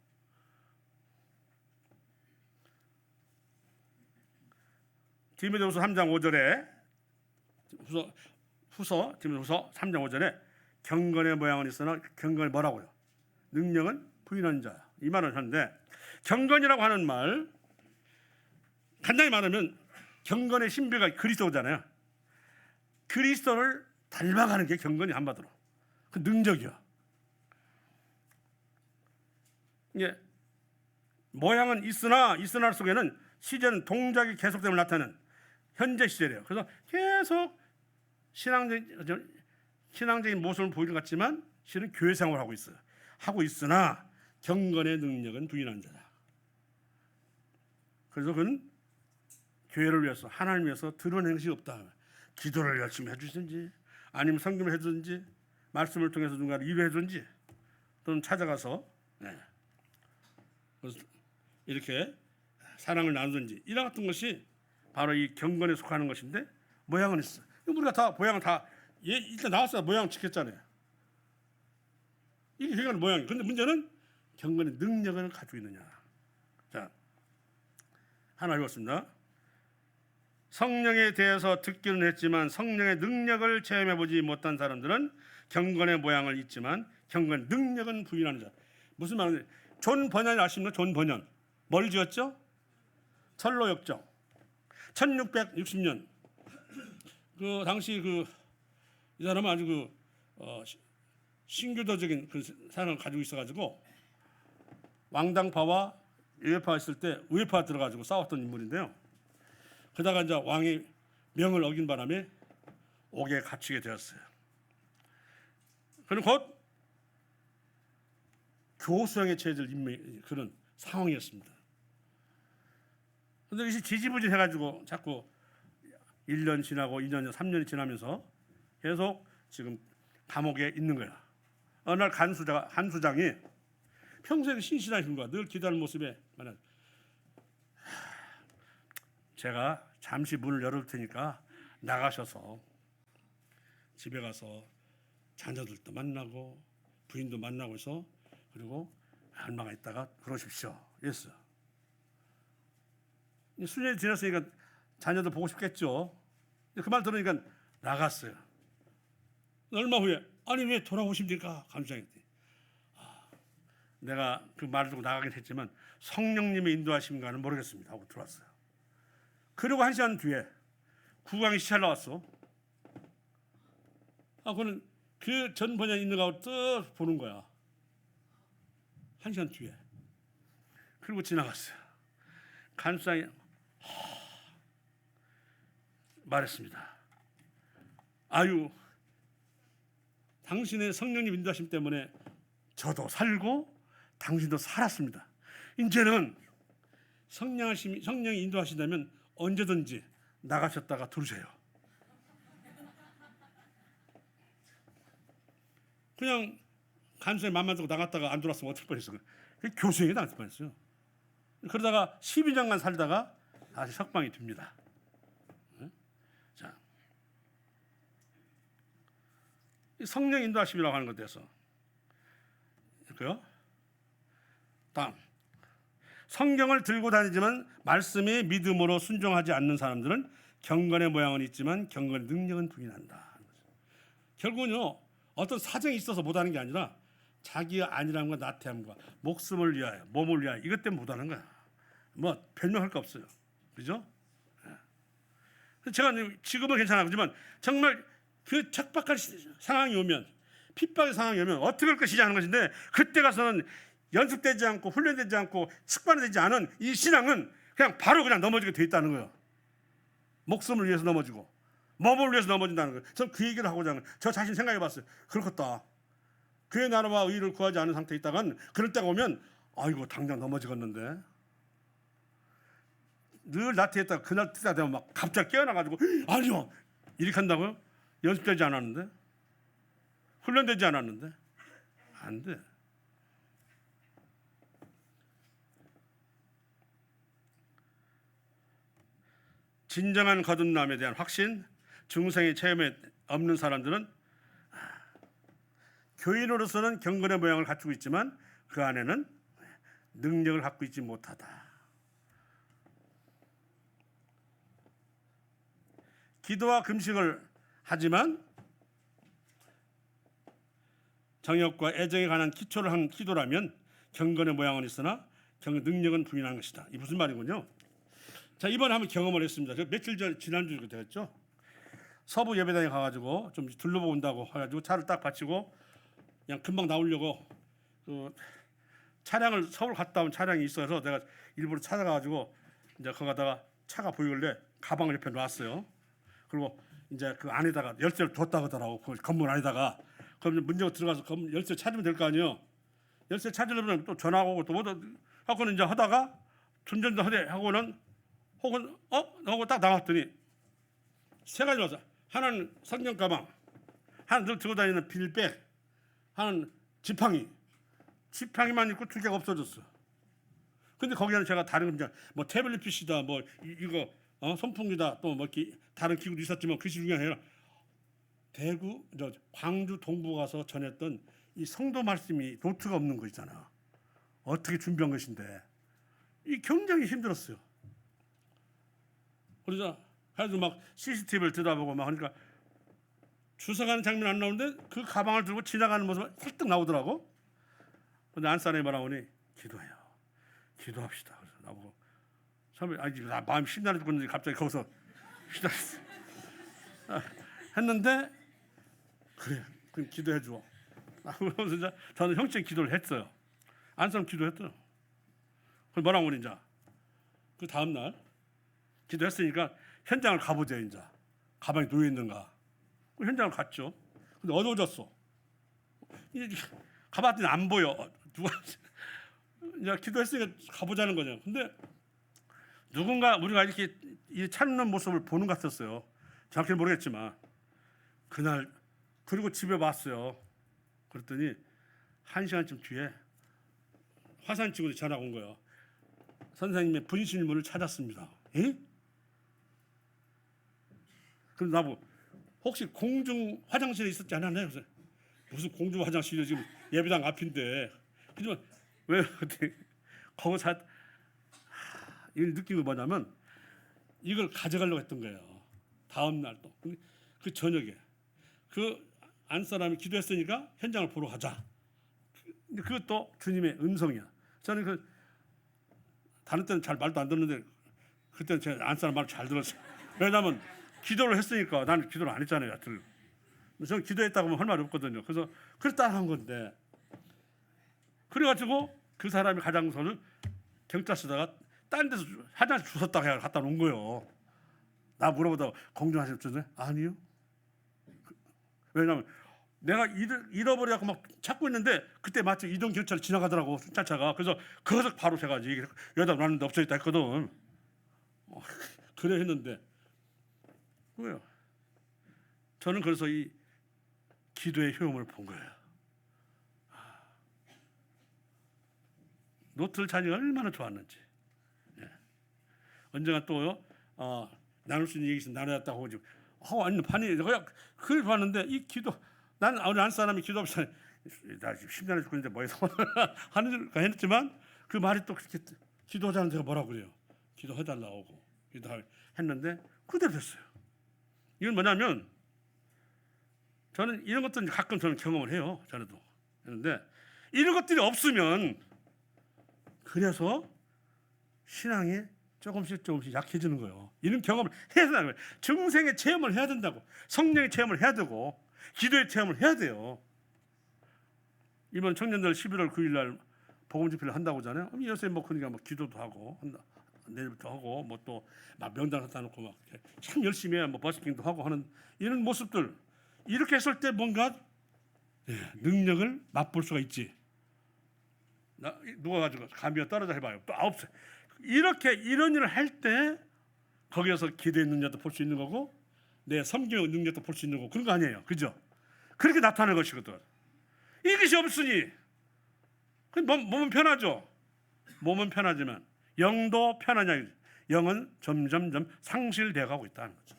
디모데후서 3장 5절에 디모데후서 3장 5절에 경건의 모양은 있으나 경건이 뭐라고요? 능력은 부인한 자야. 이 말을 하는데 경건이라고 하는 말 간단히 말하면 경건의 신비가 그리스도잖아요. 그리스도를 닮아가는 게 경건이 한마디로 그 능력이야. 이게 모양은 있으나 속에는 시제는 동작이 계속됨을 나타내는 현재 시제래요. 그래서 계속 신앙적인 모습을 보이는 것 같지만 실은 교회 생활을 하고 있어요. 하고 있으나 경건의 능력은 부인한 자다. 그래서 그는 교회를 위해서 하나님을 위해서 드러내는 것이 없다. 기도를 열심히 해주든지 아니면 성김을 해주든지 말씀을 통해서 누군가를 위로해주든지 또는 찾아가서 이렇게 사랑을 나누든지 이런 같은 것이 바로 이 경건에 속하는 것인데 모양은 있어. 우리가 다 모양은 다 일단 나왔어요. 모양 지켰잖아요. 이게 경건의 모양이에요. 그런데 문제는 경건의 능력을 가지고 있느냐. 자, 하나 읽었습니다. 성령에 대해서 듣기는 했지만 성령의 능력을 체험해보지 못한 사람들은 경건의 모양을 잊지만 경건의 능력은 부인하는 자. 무슨 말이냐? 존 번연이 아십니까? 존 번연. 뭘 지었죠? 철로역정. 1660년. 그 당시 이 사람은 아주 신교도적인 그 사상을 가지고 있어가지고 왕당파와 우회파가 있을 때 우회파가 들어가지고 싸웠던 인물인데요. 그러다가 이제 왕의 명을 어긴 바람에 옥에 갇히게 되었어요. 그는 곧 교수형에 처해질 그런 상황이었습니다. 그런데 이것이 지지부진해가지고 자꾸 1년 지나고 2년, 3년이 지나면서 계속 지금 감옥에 있는 거야. 어느 날 한 수장이 평소에 신실하신 거야. 늘 기도하는 모습에 말하는, 제가 잠시 문을 열을 테니까 나가셔서 집에 가서 자녀들도 만나고 부인도 만나고 해서 그리고 얼마가 있다가 그러십시오. 이랬어요. 수년이 지났으니까 자녀들 보고 싶겠죠. 그 말 들으니까 나갔어요. 얼마 후에 아니 왜 돌아오십니까? 감사했더니 내가 그 말을 듣고 나가긴 했지만 성령님의 인도하심인가는 모르겠습니다 하고 들어왔어요. 그리고 1시간 뒤에 국왕이 시찰 나왔어. 그는 그 전 번역 있는 거 뜩 보는 거야. 1시간 뒤에. 그리고 지나갔어요. 간수장이 말했습니다. 아유, 당신의 성령님 인도하심 때문에 저도 살고 당신도 살았습니다. 이제는 성령이 인도하신다면 언제든지 나가셨다가 들으세요. 그냥 간수에 맘만 두고 나갔다가 안 들어왔으면 어떨 뻔했어요. 교수형이 당할 뻔했어요. 그러다가 12년간 살다가 다시 석방이 됩니다. 자, 성령 인도하심이라고 하는 것에 대해서 그요. 다음, 성경을 들고 다니지만 말씀에 믿음으로 순종하지 않는 사람들은 경건의 모양은 있지만 경건의 능력은 부인한다. 결국은요, 어떤 사정이 있어서 못하는 게 아니라 자기의 안일함과 나태함과 목숨을 위하여, 몸을 위하여 이것 때문에 못하는 거야. 뭐 변명할 거 없어요. 그죠? 제가 지금은 괜찮아. 그렇지만 정말 그 척박한 상황이 오면, 핍박의 상황이 오면 어떻게 할 것이지 하는 것인데, 그때 가서는 연습되지 않고 훈련되지 않고 습관되지 않은 이 신앙은 그냥 바로 그냥 넘어지게 돼 있다는 거예요. 목숨을 위해서 넘어지고 몸을 위해서 넘어진다는 거예요. 저는 그 얘기를 하고자 하는 거예요. 저 자신 생각해 봤어요. 그렇겠다. 그의 나라와 의를 구하지 않은 상태에 있다간 그럴 때가 오면 아이고 당장 넘어지겠는데, 늘 나태했다가 그날 때가 되면 막 갑자기 깨어나가지고 아니요 이렇게 한다고요? 연습되지 않았는데, 훈련되지 않았는데 안 돼. 진정한 거듭남에 대한 확신, 중생의 체험에 없는 사람들은 교인으로서는 경건의 모양을 갖추고 있지만 그 안에는 능력을 갖고 있지 못하다. 기도와 금식을 하지만 정욕과 애정에 관한 기초를 한 기도라면 경건의 모양은 있으나 능력은 부인한 것이다. 이 무슨 말이군요. 자, 이번에 한번 경험을 했습니다. 며칠 전 지난주에 되었죠. 서부 예배당에 가가지고 좀 둘러보고 온다고 해가지고 차를 딱 받치고 그냥 금방 나오려고 그 차량을 서울 갔다 온 차량이 있어서 내가 일부러 찾아가가지고 이제 거기 가다가 차가 보이길래 가방을 옆에 놨어요. 그리고 이제 그 안에다가 열쇠를 뒀다 하더라고. 그 건물 안에다가. 그럼 문제가 들어가서 열쇠 찾으면 될 거 아니에요. 열쇠 찾으려면 또 전화가 오고 또 뭐다 하고는 이제 하다가 전전도 하되 하고는 혹은 하고 딱 나왔더니 세 가지 왔어. 하나는 성경 가방, 하나는 늘 들고 다니는 빌백, 하나는 지팡이만 있고 두 개가 없어졌어. 근데 거기에는 제가 다른 뭐 태블릿 PC다, 뭐 이거 선풍기다, 또 뭐 다른 기구도 있었지만 그것이 중요한 게 아니라 대구, 광주 동부 가서 전했던 이 성도 말씀이 노트가 없는 거 있잖아. 어떻게 준비한 것인데 이 굉장히 힘들었어요. 그래서 하여튼 막 CCTV를 들여다보고 막 하니까 주사 가는 장면 안 나오는데 그 가방을 들고 지나가는 모습이 살짝 나오더라고. 근데 안사람이 말하오니 기도해요. 기도합시다. 그래서 나보고 처음에 나 마음이 신나는 죽었는데 갑자기 거기서 기도했어. 했는데 그래 그럼 기도해 줘. 그러면서 이제 저는 형식 기도를 했어요. 안사람 기도했어요. 그래서 뭐라고 하니 이제 그 다음 날 기도했으니까 현장을 가보자. 이제 가방이 놓여 있는가. 현장을 갔죠. 근데 어두워졌어. 이제 가봤더니 안 보여. 누가 이제 기도했으니까 가보자는 거죠. 근데 누군가 우리가 이렇게 찾는 모습을 보는 것 같았어요. 정확히 모르겠지만 그날 그리고 집에 왔어요. 그랬더니 1시간쯤 뒤에 화산 친구들이 전화가 온 거예요. 선생님의 분실물을 찾았습니다. 예? 그럼 나보고 혹시 공중 화장실에 있었지 않았나요? 그래서 무슨 공중 화장실이 지금 예배당 앞인데. 하지만 왜 거기서 이걸 느낀 게 뭐냐면 이걸 가져가려고 했던 거예요. 다음 날 또 그 저녁에 그 안 사람이 기도했으니까 현장을 보러 가자. 근데 그것도 주님의 음성이야. 저는 그 다른 때는 잘 말도 안 듣는데 그때는 제가 안 사람 말 잘 들었어요. 왜냐하면 기도를 했으니까. 나는 기도를 안 했잖아요. 여튼 저는 기도했다고 하면 할 말이 없거든요. 그래서 그걸 따라한 건데, 그래가지고 그 사람이 가장선을 경찰 쓰다가 딴 데서 화장실 주웠다가 해가 갖다 놓은 거예요. 나 물어보다가 공정하셨죠? 아니요. 왜냐하면 내가 잃어버려갖고 막 찾고 있는데 그때 마침 이동 경찰이 지나가더라고, 순찰차가. 그래서 그것을 바로 제가 여기다 놨는데 없어졌다 했거든. 그래 했는데 뭐예요? 저는 그래서 이 기도의 효험을 본 거예요. 노트를 찾으니 얼마나 좋았는지. 예. 언젠가 또 나눌 수 있는 얘기 있으면 나눠야겠다고 하고 아니 판이 내가 그걸 봤는데 이 기도 난 안 사람이 기도 없이 나 지금 심란해 죽고 있는데 뭐해서 하는 줄 했지만 그 말이 또 그렇게 기도하자는 데가 뭐라고 그래요. 기도해달라고 기도했는데 그대로 됐어요. 이건 뭐냐면 저는 이런 것들은 가끔 저는 경험을 해요. 저도 했는데 이런 것들이 없으면 그래서 신앙이 조금씩 약해지는 거예요. 이런 경험을 해야 된다는 거예요. 중생의 체험을 해야 된다고. 성령의 체험을 해야 되고 기도의 체험을 해야 돼요. 이번 청년들 11월 9일 날 복음 집회를 한다고 하잖아요. 요새 뭐 그러니까 뭐 기도도 하고 내일부터 하고 뭐 또 막 명단 갖다 놓고 막 참 열심히 해, 뭐 버스킹도 하고 하는 이런 모습들, 이렇게 했을 때 뭔가 능력을 맛볼 수가 있지. 누가 가지고 감비가 떨어져 해봐요. 또 9살. 이렇게 이런 일을 할 때 거기에서 기도의 능력도 볼 수 있는 거고 내 섬김의 능력도 볼 수 있는 거고 그런 거 아니에요. 그죠? 그렇게 나타나는 것이거든. 이것이 없으니 몸은 편하죠. 몸은 편하지만 영도 편하냐. 영은 점점점 상실되어 가고 있다는 거죠.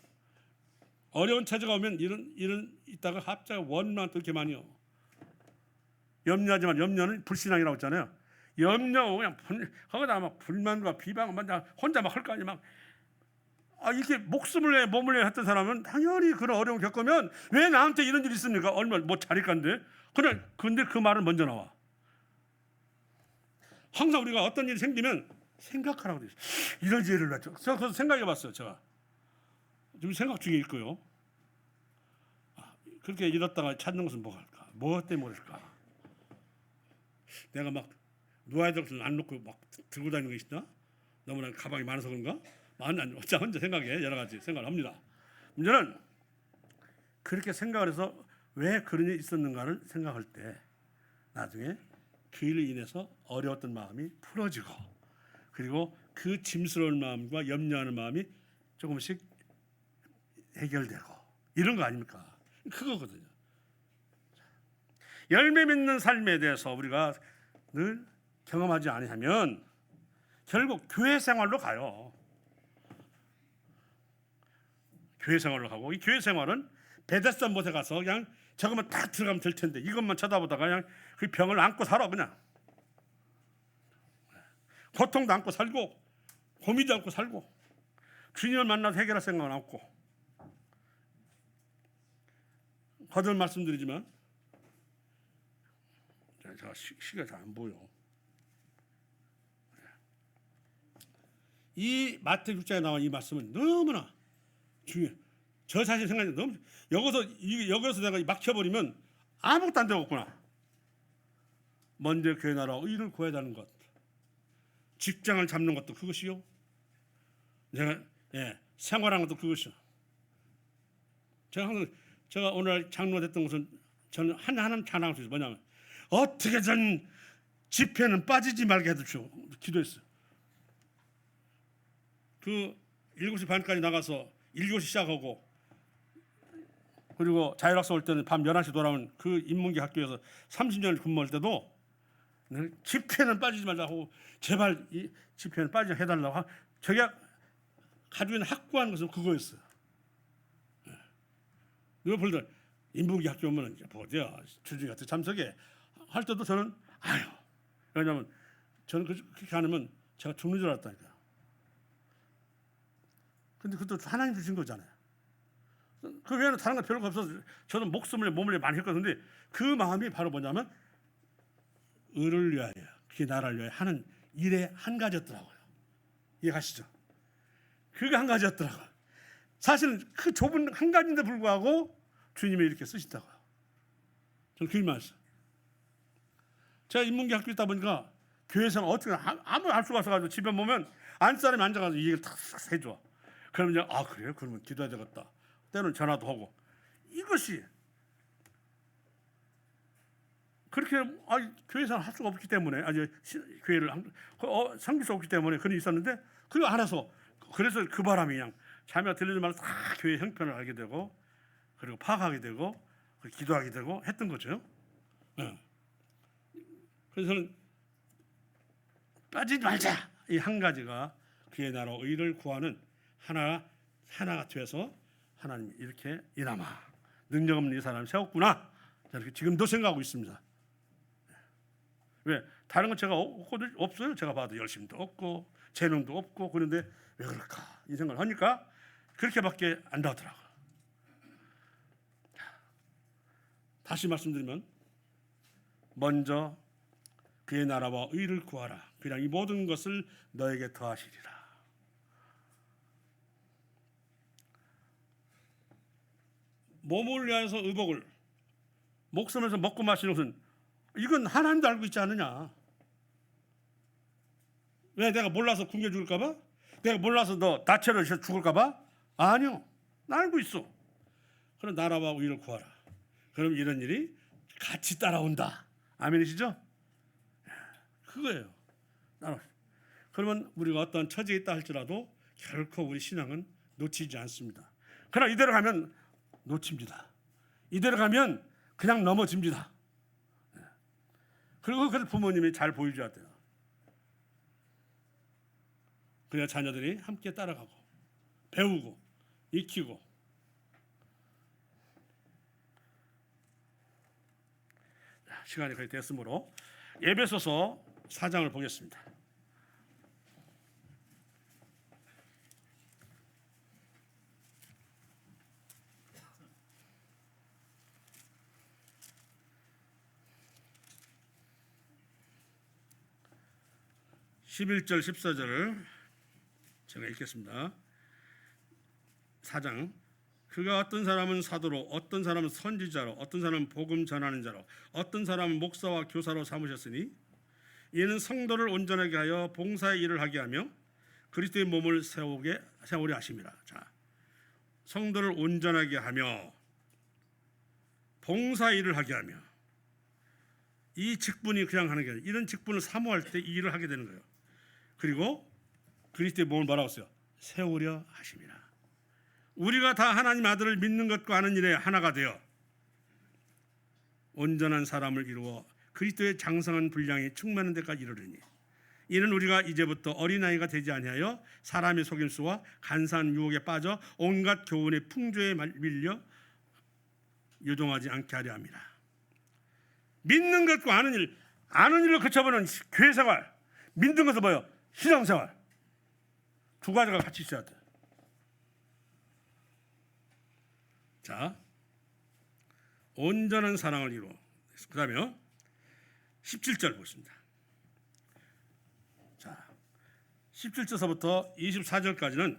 어려운 처지가 오면 이런 있다가 갑자기 원망 그렇게 많이요. 염려하지만 염려는 불신앙이라고 했잖아요. 염려 그냥 거기다 막 불만과 비방을 혼자 막 할 거 아니야. 막 이렇게 목숨을 내 몸을 내 했던 사람은 당연히 그런 어려움을 겪으면 왜 나한테 이런 일이 있습니까? 얼마나 뭐 잘할 건데. 근데 그 말은 먼저 나와. 항상 우리가 어떤 일이 생기면 생각하라고 돼 있어요. 이런 일을 놨죠. 제가 그래서 생각해봤어요. 제가 지금 생각 중에 있고요. 그렇게 이렇다가 찾는 것은 뭐가 할까? 뭐 때문일까? 내가 막 누워야 될 것을 안 놓고 막 들고 다니는 게 있나? 너무나 가방이 많아서 그런가? 혼자 생각해. 여러 가지 생각을 합니다. 문제는 그렇게 생각을 해서 왜 그런 일이 있었는가를 생각할 때 나중에 그 일로 인해서 어려웠던 마음이 풀어지고 그리고 그 짐스러운 마음과 염려하는 마음이 조금씩 해결되고 이런 거 아닙니까? 그거거든요. 열매 맺는 삶에 대해서 우리가 늘 경험하지 않으면 결국 교회 생활로 가요. 교회 생활로 가고 이 교회 생활은 베데스다 못에 가서 그냥 저것만 딱 들어가면 될 텐데 이것만 쳐다보다가 그냥 그 병을 안고 살아. 그냥 고통도 안고 살고 고민도 안고 살고 주님을 만나서 해결할 생각은 없고. 거듭 말씀드리지만 제가 시가 잘 안 보여. 이 마태복음 6장에 나온 이 말씀은 너무나 중요해. 저 자신 생각이 너무 여기서 내가 막혀버리면 아무것도 안 되겠구나. 먼저 교회 나라 의를 구해야 하는 것, 직장을 잡는 것도 그것이요. 생활하는 것도 그것이요. 제가 오늘 장로가 됐던 것은 저는 하나는 찬양할 수 있어요. 뭐냐면 어떻게든 집회는 빠지지 말게 해주시오. 기도했어요. 그 7시 반까지 나가서 7시 시작하고 그리고 자율학습 올 때는 밤 11시 돌아온 그 인문계 학교에서 30년을 근무할 때도 집회는 빠지지 말라고 제발 이 집회는 빠지지 해달라고 저희가 가지고 있는 확고한 것은 그거였어요. 누가 볼때 인문계 학교 오면 이제 뭐죠? 주중에 같은 참석에 할 때도 저는 아유, 왜냐하면 저는 그렇게 안 하면 제가 죽는 줄 알았다니까. 근데 그것도 하나님 주신 거잖아요. 그 외에는 다른 거 별거 없어서 저는 목숨을 몸을 많이 했거든요. 그 마음이 바로 뭐냐면 의를 위하여 그게 나라를 위하여 하는 일의 한 가지였더라고요. 이해가시죠? 그게 한 가지였더라고요. 사실은 그 좁은 한 가지인데 불구하고 주님이 이렇게 쓰시다고요. 저는 그 일만 했어요. 제가 인문계 학교 있다 보니까 교회에서는 어떻게 아무 알 수가 없어가지고 집에 보면 안사람이 앉아가지고 이 얘기를 다 해줘. 그러면 아 그래요? 그러면 기도해야 되겠다. 때로는 전화도 하고 이것이 그렇게 교회에서는 할 수가 없기 때문에 교회를 섬길 수 없기 때문에 그런 있었는데 그걸 알아서 그래서 그 바람이 그냥 자매가 들리는 말을 다 교회 형편을 알게 되고 그리고 파악하게 되고 기도하게 되고 했던 거죠. 그래서 저는 빠지지 말자 이 한 가지가 그의 나라 의를 구하는 하나가 되어서 하나님이 이렇게 이나마 능력 없는 이 사람을 세웠구나 이렇게 지금도 생각하고 있습니다. 왜? 다른 건 제가 없어요. 제가 봐도 열심도 없고 재능도 없고 그런데 왜 그럴까 이 생각을 하니까 그렇게밖에 안 나오더라고요. 다시 말씀드리면 먼저 그의 나라와 의를 구하라. 그냥 이 모든 것을 너에게 더하시리라. 몸을 위하여서 의복을 목숨에서 먹고 마시는 것은 이건 하나님도 알고 있지 않느냐. 왜 내가 몰라서 굶겨 죽을까 봐? 내가 몰라서 너 다채로 죽을까 봐? 아니요. 나 알고 있어. 그럼 나라와 의를 구하라. 그럼 이런 일이 같이 따라온다. 아멘이시죠? 그거예요. 그러면 우리가 어떤 처지에 있다 할지라도 결코 우리 신앙은 놓치지 않습니다. 그러나 이대로 가면 놓칩니다. 이대로 가면 그냥 넘어집니다. 그리고 그걸 부모님이 잘 보여줘야 돼요. 그래야 자녀들이 함께 따라가고 배우고 익히고. 시간이 거의 됐으므로 에베소서 4장을 보겠습니다. (11절) (14절을) 제가 읽겠습니다. 4장. 그가 어떤 사람은 사도로, 어떤 사람은 선지자로, 어떤 사람은 복음 전하는 자로, 어떤 사람은 목사와 교사로 삼으셨으니 이는 성도를 온전하게 하여 봉사의 일을 하게 하며 그리스도의 몸을 세우려 하심이라. 자, 성도를 온전하게 하며 봉사의 일을 하게 하며, 이 직분이 그냥 하는 게 아니라 이런 직분을 사모할 때 이 일을 하게 되는 거예요. 그리고 그리스도의 몸을 뭐라고 했어요? 세우려 하심이라. 우리가 다 하나님 아들을 믿는 것과 아는 일에 하나가 되어 온전한 사람을 이루어 그리스도의 장성한 분량이 충만한 데까지 이르르니 이는 우리가 이제부터 어린아이가 되지 아니하여 사람의 속임수와 간사한 유혹에 빠져 온갖 교훈의 풍조에 밀려 요동하지 않게 하려 함이라. 믿는 것과 아는 일로 그쳐버리는 교회생활, 믿는 것은 뭐예요? 신앙생활. 두 가지가 같이 있어야 돼. 자, 온전한 사랑을 이루어. 그 다음에 17절 보겠습니다. 자, 17절서부터 24절까지는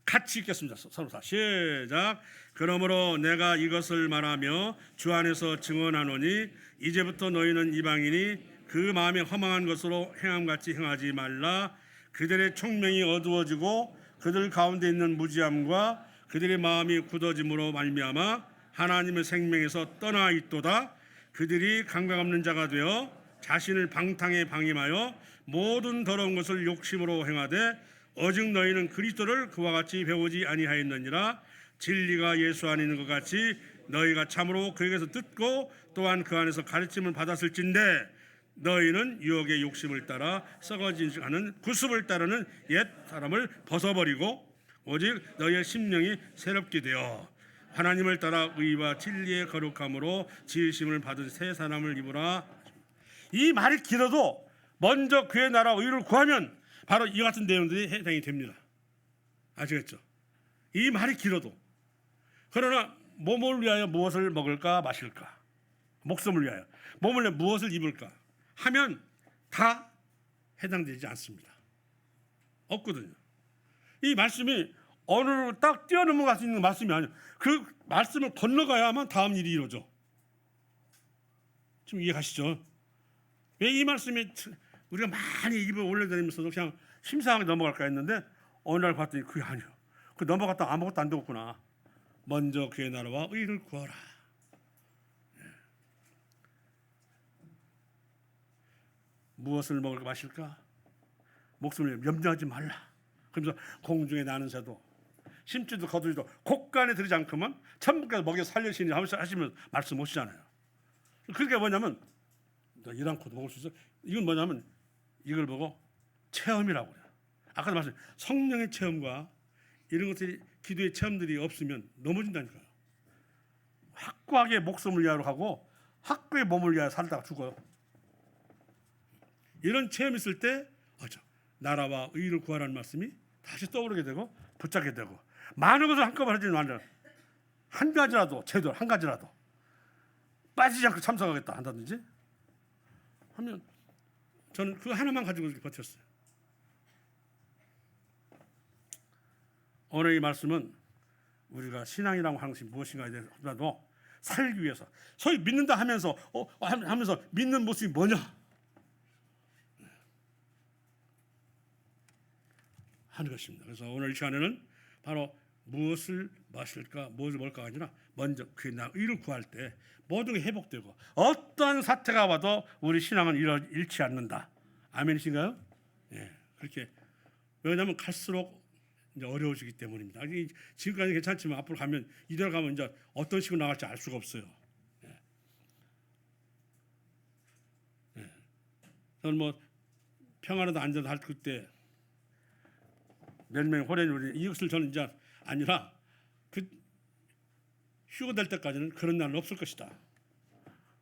같이 읽겠습니다. 서로 다 시작. 그러므로 내가 이것을 말하며 주 안에서 증언하노니 이제부터 너희는 이방인이 그 마음에 허망한 것으로 행함같이 행하지 말라. 그들의 총명이 어두워지고 그들 가운데 있는 무지함과 그들의 마음이 굳어짐으로 말미암아 하나님의 생명에서 떠나 있도다. 그들이 감각 없는 자가 되어 자신을 방탕에 방임하여 모든 더러운 것을 욕심으로 행하되 오직 너희는 그리스도를 그와 같이 배우지 아니하였느니라. 진리가 예수 안에 있는 것 같이 너희가 참으로 그에게서 듣고 또한 그 안에서 가르침을 받았을진데 너희는 유혹의 욕심을 따라 썩어지는 구습을 따르는 옛 사람을 벗어버리고 오직 너희의 심령이 새롭게 되어 하나님을 따라 의와 진리의 거룩함으로 지으심을 받은 새 사람을 입으라. 이 말이 길어도 먼저 그의 나라 의를 구하면 바로 이 같은 내용들이 해당이 됩니다. 아시겠죠? 이 말이 길어도. 그러나 몸을 위하여 무엇을 먹을까 마실까, 목숨을 위하여 몸을 위하여 무엇을 입을까 하면 다 해당되지 않습니다. 없거든요. 이 말씀이 어느로 딱 뛰어넘어갈 수 있는 말씀이 아니에요. 그 말씀을 건너가야만 다음 일이 이루어져. 지금 이해가시죠? 왜 이 말씀이 우리가 많이 입을 올려다니면서도 그냥 심사하게 넘어갈까 했는데 어느 날 봤더니 그게 아니에요. 그 넘어갔다 아무것도 안 되었구나. 먼저 그의 나라와 의를 구하라. 무엇을 먹을까 마실까? 목숨을 염려하지 말라. 그러면서 공중에 나는 새도 심지도 거두리도 곡간에 들이지 않고만 천국에서 먹여 살려시니 하시면 말씀 오시잖아요. 그게 뭐냐면 일 않고도 먹을 수 있어. 이건 뭐냐면 이걸 보고 체험이라고 해요. 아까도 말씀 성령의 체험과 이런 것들이 기도의 체험들이 없으면 넘어진다니까요. 확고하게 목숨을 위하여 하고 확고하게 몸을 위하여 살다가 죽어요. 이런 체험이 있을 때 나라와 의를 구하라는 말씀이 다시 떠오르게 되고 붙잡게 되고 많은 것을 한꺼번에 하지는 않아요. 한 가지라도 제대로 한 가지라도 빠지지 않고 참석하겠다 한다든지 하면 저는 그 하나만 가지고 이렇게 버텼어요. 오늘 이 말씀은 우리가 신앙이라고 하는 것이 무엇인가에 대해서도 살기 위해서 소위 믿는다 하면서 하면서 믿는 모습이 뭐냐 하는 것입니다. 그래서 오늘 이 시간에는 바로 무엇을 마실까 무엇을 먹을까 아니라 먼저 그의 나라 의를 구할 때 모든 게 회복되고 어떠한 사태가 와도 우리 신앙은 잃지 않는다. 아멘이신가요? 예, 그렇게. 왜냐하면 갈수록 이제 어려워지기 때문입니다. 지금까지 괜찮지만 앞으로 가면 이대로 가면 이제 어떤 식으로 나갈지 알 수가 없어요. 예. 예. 저는 뭐 평안하다 앉아서 할 그때 몇 명이 호련히 이것을 저는 이제 아니라 그 휴가 될 때까지는 그런 날은 없을 것이다.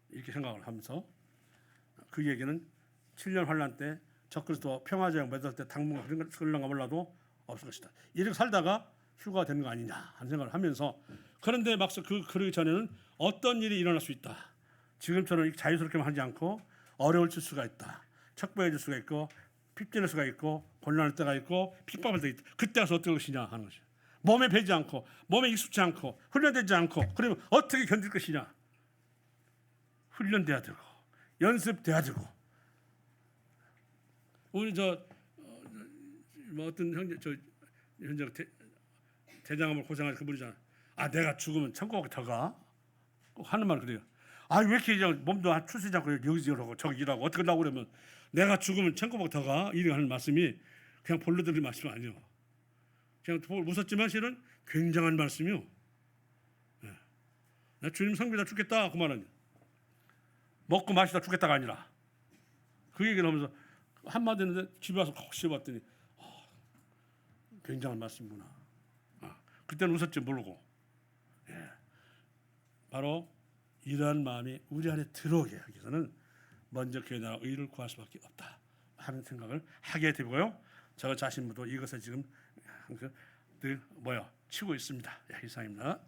이렇게 생각을 하면서 그 얘기는 7년 환란 때 적그리스도 평화제약 맺을 때 당분간 그런가 몰라도 없을 것이다. 이렇게 살다가 휴가가 되는 거 아니냐 하는 생각을 하면서 그런데 막상 그러기 전에는 어떤 일이 일어날 수 있다. 지금처럼 자유스럽게만 하지 않고 어려워질 수가 있다. 척박해질 수가 있고 핍진할 수가 있고 곤란할 때가 있고 핍박할 때가 있다. 그때 가서 어떨 것이냐 하는 것이죠. 몸에 배지 않고 몸에 익숙치 않고 훈련되지 않고 그러면 어떻게 견딜 것이냐. 훈련돼야 되고 연습돼야 되고 우리 어떤 형제 현재 대장암을 고생하는 그분이잖아. 내가 죽으면 천국에 더 가? 꼭 하는 말 그래요. 왜 이렇게 몸도 추스리지 않고 여기서 일하고 저기 일하고 어떻게 하려고 그러면 내가 죽으면 천국에 더 가? 이렇게 하는 말씀이 그냥 볼로 들을 말씀이 아니에요. 그냥 웃었지만 실은 굉장한 말씀이요. 네. 나 주님 섬기다 죽겠다 그 말은 먹고 마시다 죽겠다가 아니라 그 얘기를 하면서 한마디 했는데 집에 와서 혹시 봤더니 굉장한 말씀이구나. 그때는 웃었지 모르고. 예. 바로 이러한 마음이 우리 안에 들어오게 하기 위해서는 먼저 그의 나라 의를 구할 수밖에 없다 하는 생각을 하게 되고요. 저 자신도 이것을 지금 늘 치고 있습니다. 이상입니다.